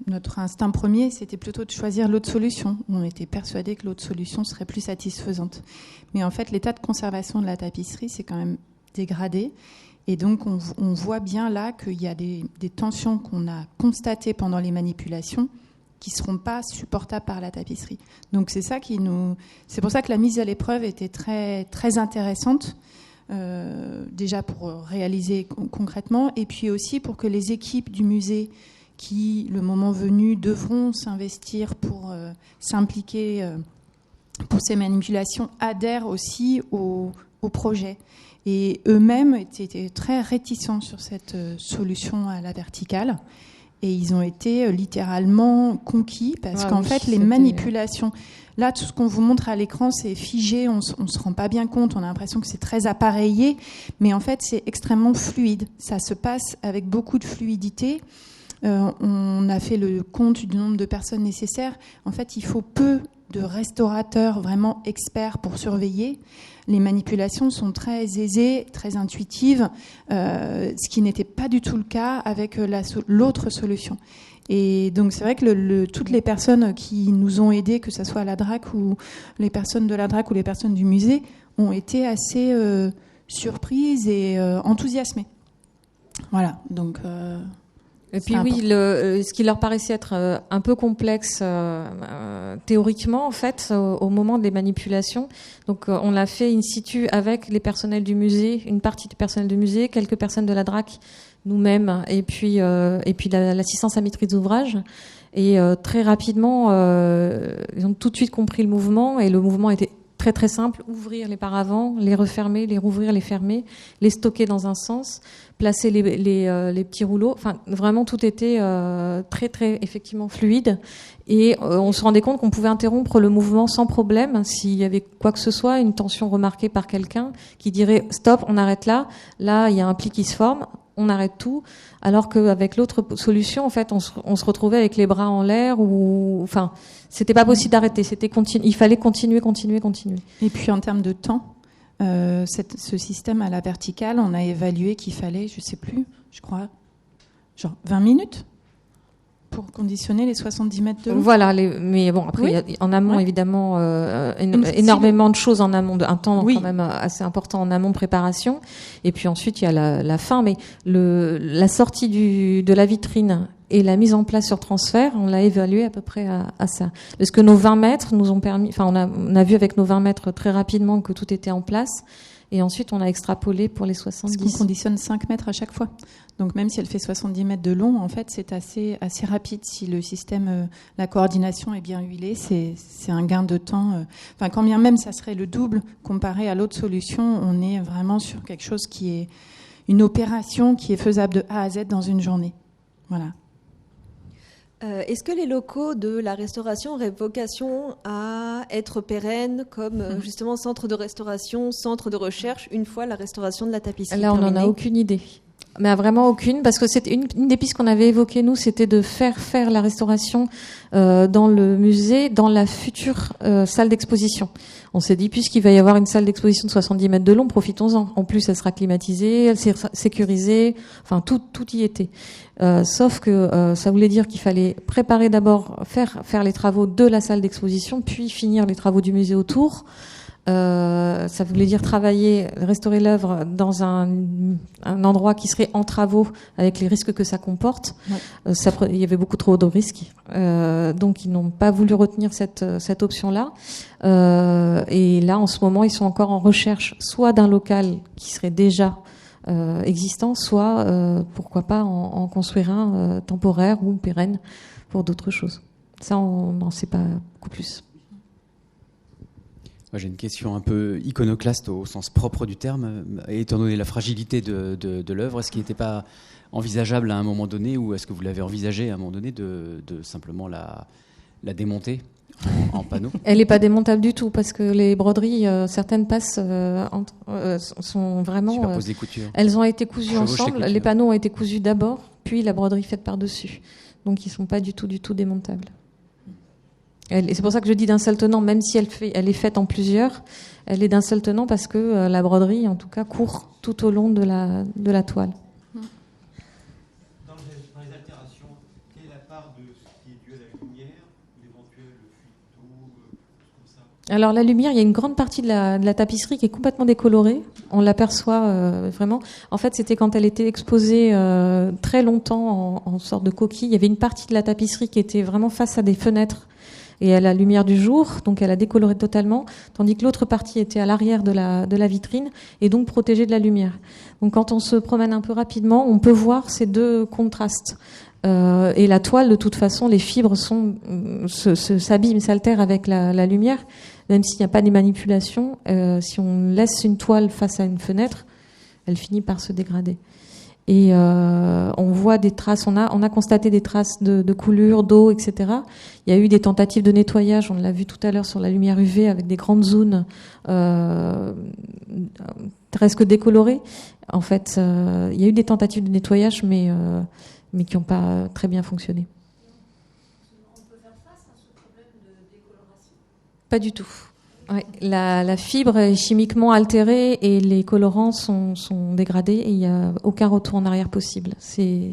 notre instinct premier, c'était plutôt de choisir l'autre solution. On était persuadé que l'autre solution serait plus satisfaisante. Mais en fait, l'état de conservation de la tapisserie s'est quand même dégradé. Et donc, on voit bien là qu'il y a des tensions qu'on a constatées pendant les manipulations qui ne seront pas supportables par la tapisserie. Donc, c'est pour ça que la mise à l'épreuve était très, très intéressante, déjà pour réaliser concrètement, et puis aussi pour que les équipes du musée qui, le moment venu, devront s'investir pour s'impliquer pour ces manipulations, adhèrent aussi au projet. Et eux-mêmes étaient très réticents sur cette solution à la verticale. Et ils ont été littéralement conquis parce qu'en fait, les manipulations... Là, tout ce qu'on vous montre à l'écran, c'est figé, on ne se rend pas bien compte, on a l'impression que c'est très appareillé, mais en fait, c'est extrêmement fluide. Ça se passe avec beaucoup de fluidité. On a fait le compte du nombre de personnes nécessaires. En fait, il faut peu de restaurateurs vraiment experts pour surveiller. Les manipulations sont très aisées, très intuitives, ce qui n'était pas du tout le cas avec l'autre solution. Et donc c'est vrai que toutes les personnes qui nous ont aidés, que ce soit à la DRAC ou les personnes de la DRAC ou les personnes du musée, ont été assez surprises et enthousiasmées. Voilà, donc... Et puis oui, ce qui leur paraissait être un peu complexe théoriquement, en fait, au moment des manipulations. Donc on l'a fait in situ avec les personnels du musée, une partie du personnel du musée, quelques personnes de la DRAC, nous-mêmes, et puis l'assistance à maîtrise d'ouvrage. Et très rapidement, ils ont tout de suite compris le mouvement, et le mouvement était très très simple: ouvrir les paravents, les refermer, les rouvrir, les fermer, les stocker dans un sens, placer les petits rouleaux. Enfin, vraiment, tout était très très effectivement fluide. Et on se rendait compte qu'on pouvait interrompre le mouvement sans problème s'il y avait quoi que ce soit, une tension remarquée par quelqu'un qui dirait stop, on arrête là. Là, il y a un pli qui se forme. On arrête tout, alors qu'avec l'autre solution, en fait, on se retrouvait avec les bras en l'air, enfin, c'était pas possible d'arrêter. Il fallait continuer. Et puis en termes de temps, ce système à la verticale, on a évalué qu'il fallait, je crois, genre 20 minutes pour conditionner les 70 mètres de long. Voilà, mais bon, après, il y a en amont, évidemment, énormément de choses en amont, un temps quand même assez important en amont de préparation. Et puis ensuite, il y a la fin, mais la sortie de la vitrine et la mise en place sur transfert, on l'a évalué à peu près à ça. Parce que nos 20 mètres nous ont permis, enfin, on a vu avec nos 20 mètres très rapidement que tout était en place. Et ensuite, on a extrapolé pour les 70. Parce qu'on conditionne 5 mètres à chaque fois. Donc même si elle fait 70 mètres de long, en fait, c'est assez rapide. Si le système, la coordination est bien huilée, c'est un gain de temps. Enfin, quand bien même ça serait le double comparé à l'autre solution, on est vraiment sur quelque chose qui est une opération qui est faisable de A à Z dans une journée. Voilà. Est-ce que les locaux de la restauration auraient vocation à être pérennes comme justement centre de restauration, centre de recherche, une fois la restauration de la tapisserie terminée ? Là, on n'en a aucune idée. Mais vraiment aucune, parce que c'était une des pistes qu'on avait évoquées, nous, c'était de faire la restauration dans le musée, dans la future salle d'exposition. On s'est dit, puisqu'il va y avoir une salle d'exposition de 70 mètres de long, profitons-en. En plus, elle sera climatisée, elle sera sécurisée, enfin, tout y était. Sauf que ça voulait dire qu'il fallait préparer d'abord, faire les travaux de la salle d'exposition, puis finir les travaux du musée autour. Ça voulait dire restaurer l'œuvre dans un endroit qui serait en travaux, avec les risques que ça comporte. Ouais. Il y avait beaucoup trop de risques, donc ils n'ont pas voulu retenir cette option-là. Et là, en ce moment, ils sont encore en recherche, soit d'un local qui serait déjà existant, soit pourquoi pas en construire un temporaire ou pérenne pour d'autres choses. Ça, on n'en sait pas beaucoup plus. Moi, j'ai une question un peu iconoclaste au sens propre du terme. Étant donné la fragilité de l'œuvre, est-ce qu'il n'était pas envisageable à un moment donné, ou est-ce que vous l'avez envisagé à un moment donné, de simplement la démonter en panneau ? Elle n'est pas démontable du tout, parce que les broderies, certaines passent sont vraiment... Superpose des coutures. Elles ont été cousues ensemble. Les panneaux ont été cousus d'abord, puis la broderie faite par-dessus. Donc ils ne sont pas du tout démontables. Et c'est pour ça que je dis d'un seul tenant, même si elle est faite en plusieurs, elle est d'un seul tenant parce que la broderie, en tout cas, court tout au long de la toile. Dans les altérations, quelle est la part de Alors la lumière, il y a une grande partie de la tapisserie qui est complètement décolorée. On l'aperçoit vraiment. En fait, c'était quand elle était exposée très longtemps en sorte de coquille. Il y avait une partie de la tapisserie qui était vraiment face à des fenêtres et à la lumière du jour, donc elle a décoloré totalement, tandis que l'autre partie était à l'arrière de la vitrine et donc protégée de la lumière. Donc quand on se promène un peu rapidement, on peut voir ces deux contrastes. Et la toile, de toute façon, les fibres s'abîment, s'altèrent avec la lumière, même s'il n'y a pas de manipulation. Si on laisse une toile face à une fenêtre, elle finit par se dégrader. Et on voit des traces, on a constaté des traces de coulure, d'eau, etc. Il y a eu des tentatives de nettoyage, on l'a vu tout à l'heure sur la lumière UV, avec des grandes zones presque décolorées. En fait, il y a eu des tentatives de nettoyage, mais qui n'ont pas très bien fonctionné. On peut faire face à ce problème de décoloration? Pas du tout. Ouais, la fibre est chimiquement altérée et les colorants sont dégradés et il n'y a aucun retour en arrière possible. C'est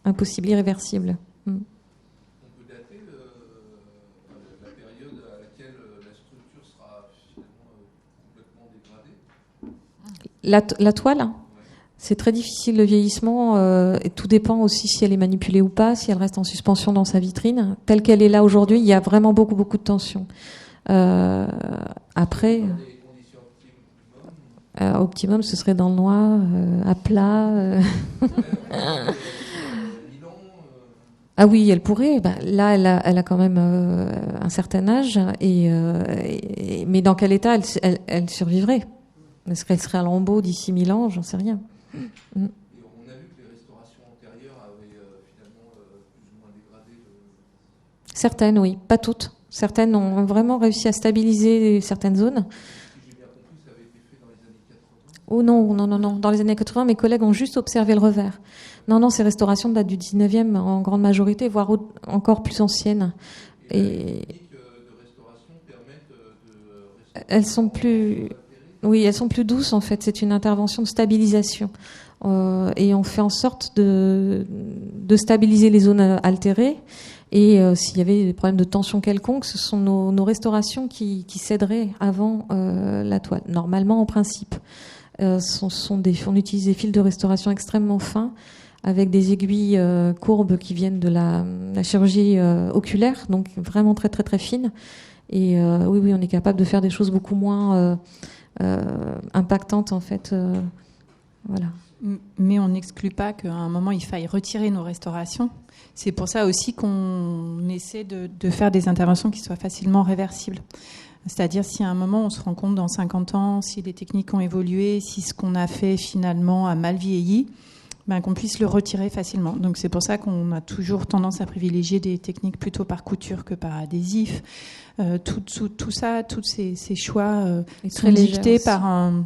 impossible, irréversible. On peut dater la période à laquelle la structure sera finalement complètement dégradée? La toile, c'est très difficile, le vieillissement, et tout dépend aussi si elle est manipulée ou pas, si elle reste en suspension dans sa vitrine. Telle qu'elle est là aujourd'hui, il y a vraiment beaucoup de tension. Après, optimum, ce serait dans le noir, à plat. Ah oui, elle pourrait. Là, elle a quand même un certain âge, mais dans quel état elle survivrait? Est-ce qu'elle serait à lambeau d'ici 1000 ans? J'en sais rien. Et on a vu que les restaurations antérieures avaient finalement plus ou moins dégradé. Certaines, oui, pas toutes. Certaines ont vraiment réussi à stabiliser certaines zones. Si j'ai bien compris, ça avait été fait dans les années 80. Oh non. Dans les années 80, mes collègues ont juste observé le revers. Non, ces restaurations datent du 19e en grande majorité, voire encore plus anciennes. Et les techniques de restauration permettent de restaurer. Elles sont plus douces en fait. C'est une intervention de stabilisation. Et on fait en sorte de stabiliser les zones altérées. Et s'il y avait des problèmes de tension quelconque, ce sont nos restaurations qui céderaient avant la toile. Normalement, en principe, on utilise des fils de restauration extrêmement fins, avec des aiguilles courbes qui viennent de la chirurgie oculaire, donc vraiment très très très fines. Et oui, on est capable de faire des choses beaucoup moins impactantes en fait. Voilà. Mais on n'exclut pas qu'à un moment il faille retirer nos restaurations. C'est pour ça aussi qu'on essaie de faire des interventions qui soient facilement réversibles. C'est-à-dire si à un moment on se rend compte dans 50 ans, si les techniques ont évolué, si ce qu'on a fait finalement a mal vieilli, qu'on puisse le retirer facilement. Donc c'est pour ça qu'on a toujours tendance à privilégier des techniques plutôt par couture que par adhésif. Tout ça, tous ces choix sont dictés par un...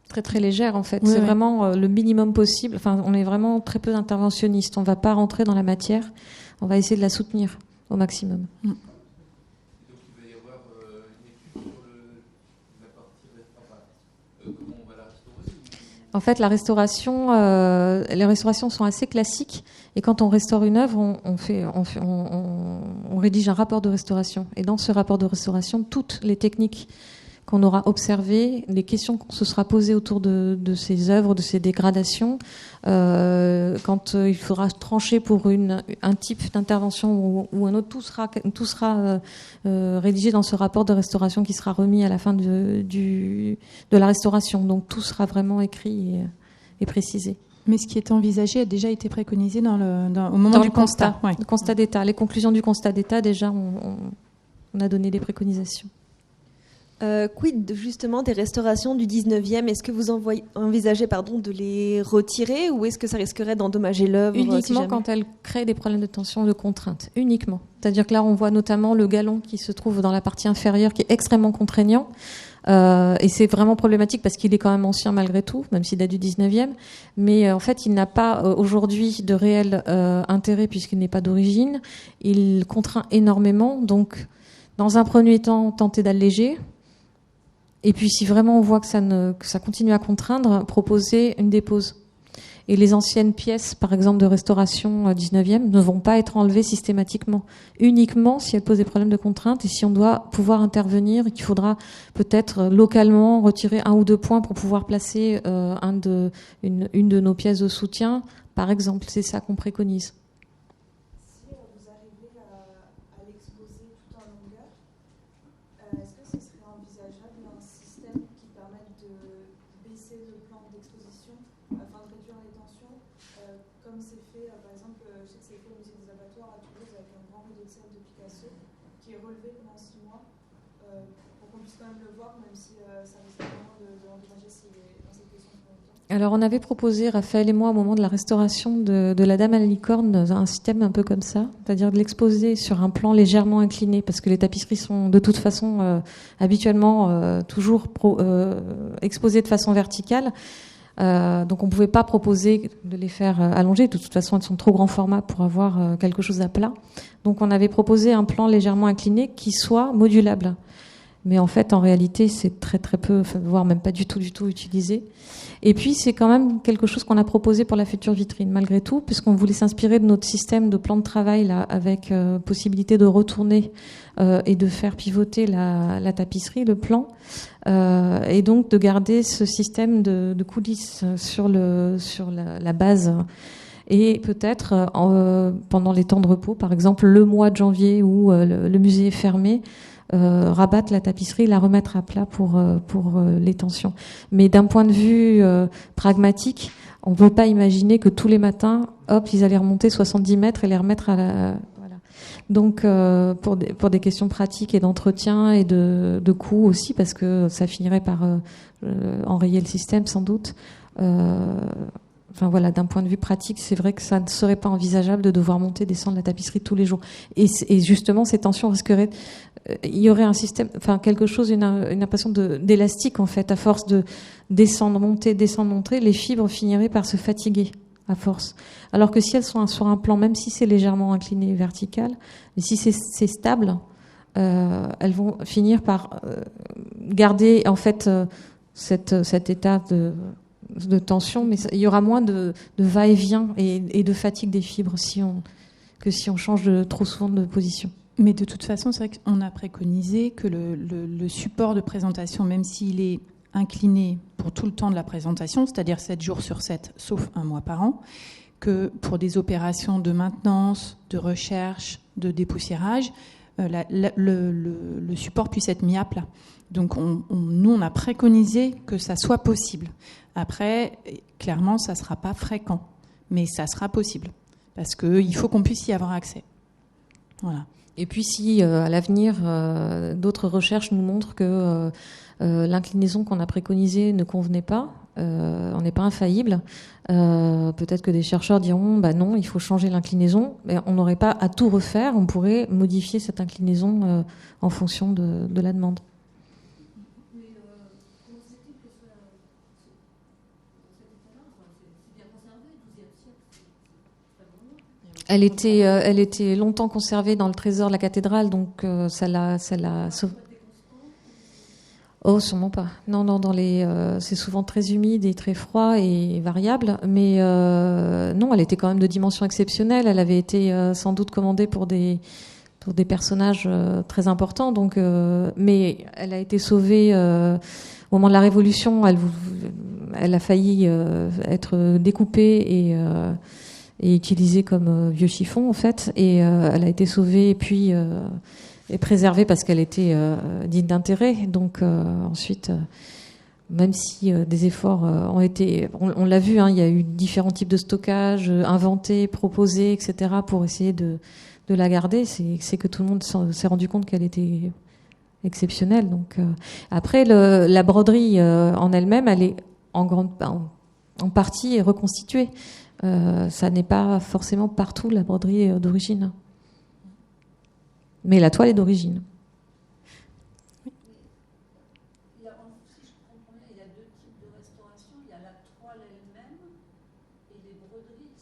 Très très légère en fait. C'est vraiment le minimum possible. Enfin, on est vraiment très peu interventionniste. On ne va pas rentrer dans la matière. On va essayer de la soutenir au maximum. Donc il va y avoir une étude sur la partie comment on va la restaurer. En fait, les restaurations sont assez classiques. Et quand on restaure une œuvre, on rédige un rapport de restauration. Et dans ce rapport de restauration, toutes les techniques qu'on aura observé, les questions qu'on se sera posées autour de ces œuvres, de ces dégradations, quand il faudra trancher pour un type d'intervention ou un autre, tout sera rédigé dans ce rapport de restauration qui sera remis à la fin de la restauration. Donc tout sera vraiment écrit et précisé. Mais ce qui est envisagé a déjà été préconisé au moment du constat. Ouais. Le constat d'état. Les conclusions du constat d'état, déjà, on a donné des préconisations. Quid justement des restaurations du 19e? Est-ce que vous envisagez de les retirer ou est-ce que ça risquerait d'endommager l'œuvre? Uniquement quand elle crée des problèmes de tension, de contrainte. Uniquement. C'est-à-dire que là, on voit notamment le galon qui se trouve dans la partie inférieure qui est extrêmement contraignant. Et c'est vraiment problématique parce qu'il est quand même ancien malgré tout, même s'il date du 19e. Mais en fait, il n'a pas aujourd'hui de réel intérêt puisqu'il n'est pas d'origine. Il contraint énormément. Donc, dans un premier temps, tenter d'alléger. Et puis, si vraiment on voit que ça continue à contraindre, proposer une dépose. Et les anciennes pièces, par exemple de restauration 19e, ne vont pas être enlevées systématiquement. Uniquement si elles posent des problèmes de contrainte et si on doit pouvoir intervenir et qu'il faudra peut-être localement retirer 1 ou 2 points pour pouvoir placer une de nos pièces de soutien, par exemple. C'est ça qu'on préconise. Si vous arrivez à l'exposer tout en longueur, est-ce que ce serait envisageable un système qui permette de baisser le plan d'exposition afin de réduire les tensions, comme c'est fait, par exemple, je sais que c'est fait au musée des abattoirs à Toulouse avec un grand rideau de sel de Picasso qui est relevé pendant 6 mois pour qu'on puisse quand même le voir, même si ça risque vraiment de l'endommager s'il est dans cette question pour longtemps. Alors on avait proposé, Raphaël et moi, au moment de la restauration de la Dame à la licorne, un système un peu comme ça, c'est-à-dire de l'exposer sur un plan légèrement incliné, parce que les tapisseries sont de toute façon habituellement toujours exposées de façon verticale. Donc on ne pouvait pas proposer de les faire allonger. De toute façon, elles sont trop grand format pour avoir quelque chose à plat. Donc on avait proposé un plan légèrement incliné qui soit modulable. Mais en fait, en réalité, c'est très très peu, voire même pas du tout utilisé. Et puis, c'est quand même quelque chose qu'on a proposé pour la future vitrine, malgré tout, puisqu'on voulait s'inspirer de notre système de plan de travail là, avec possibilité de retourner et de faire pivoter la tapisserie, le plan, et donc de garder ce système de coulisses sur la base. Et peut-être pendant les temps de repos, par exemple le mois de janvier où le musée est fermé, rabattre la tapisserie, la remettre à plat pour les tensions. Mais d'un point de vue pragmatique, on ne peut pas imaginer que tous les matins, hop, ils allaient remonter 70 mètres et les remettre à la... Voilà. Donc pour des questions pratiques et d'entretien et de coûts aussi, parce que ça finirait par enrayer le système sans doute. Enfin voilà, d'un point de vue pratique, c'est vrai que ça ne serait pas envisageable de devoir monter, descendre la tapisserie tous les jours. Et justement, ces tensions risqueraient. Il y aurait un système, enfin quelque chose, une impression d'élastique en fait, à force de descendre, monter, les fibres finiraient par se fatiguer à force. Alors que si elles sont sur un plan, même si c'est légèrement incliné vertical, et si c'est stable, elles vont finir par garder en fait cet état de tension, mais il y aura moins de va-et-vient et de fatigue des fibres que si on change trop souvent de position. Mais de toute façon, c'est vrai qu'on a préconisé que le support de présentation, même s'il est incliné pour tout le temps de la présentation, c'est-à-dire 7 jours sur 7, sauf 1 mois par an, que pour des opérations de maintenance, de recherche, de dépoussiérage, le support puisse être mis à plat. Donc nous, on a préconisé que ça soit possible. Après, clairement, ça ne sera pas fréquent, mais ça sera possible, parce qu'il faut qu'on puisse y avoir accès. Voilà. Et puis si à l'avenir, d'autres recherches nous montrent que l'inclinaison qu'on a préconisée ne convenait pas, on n'est pas infaillible, peut-être que des chercheurs diront bah non, il faut changer l'inclinaison, mais on n'aurait pas à tout refaire, on pourrait modifier cette inclinaison en fonction de la demande. Elle était longtemps conservée dans le trésor de la cathédrale, donc ça l'a. Oh, sûrement pas. Non, c'est souvent très humide et très froid et variable, mais non, elle était quand même de dimension exceptionnelle. Elle avait été sans doute commandée pour des personnages très importants, donc, mais elle a été sauvée au moment de la Révolution. Elle a failli être découpée et utilisée comme vieux chiffon en fait, et elle a été sauvée et puis et préservée parce qu'elle était digne d'intérêt. Donc ensuite, même si des efforts ont été, on l'a vu, hein, il y a eu différents types de stockage inventés, proposés, etc. pour essayer de la garder. C'est que tout le monde s'est rendu compte qu'elle était exceptionnelle. Donc après, la broderie en elle-même, elle est en partie reconstituée. Ça n'est pas forcément partout la broderie d'origine. Mais la toile est d'origine. Si je comprends bien, il y a 2 types de restauration. Il y a la toile elle-même et les broderies.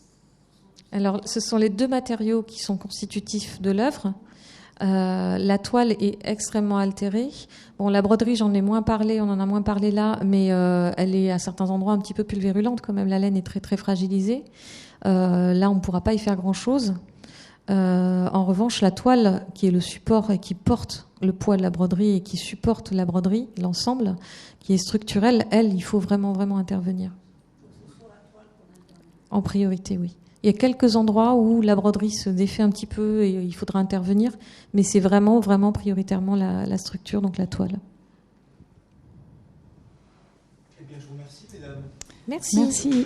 Alors, ce sont les 2 matériaux qui sont constitutifs de l'œuvre. La toile est extrêmement altérée. Bon, la broderie, j'en ai moins parlé, on en a moins parlé là, mais elle est à certains endroits un petit peu pulvérulente quand même. La laine est très très fragilisée. Là, on ne pourra pas y faire grand-chose. En revanche, la toile, qui est le support et qui porte le poids de la broderie et qui supporte la broderie, l'ensemble, qui est structurel, elle, il faut vraiment, vraiment intervenir. En priorité, oui. Il y a quelques endroits où la broderie se défait un petit peu et il faudra intervenir, mais c'est vraiment, vraiment prioritairement la structure, donc la toile. Eh bien, je vous remercie, mesdames. Merci. Merci.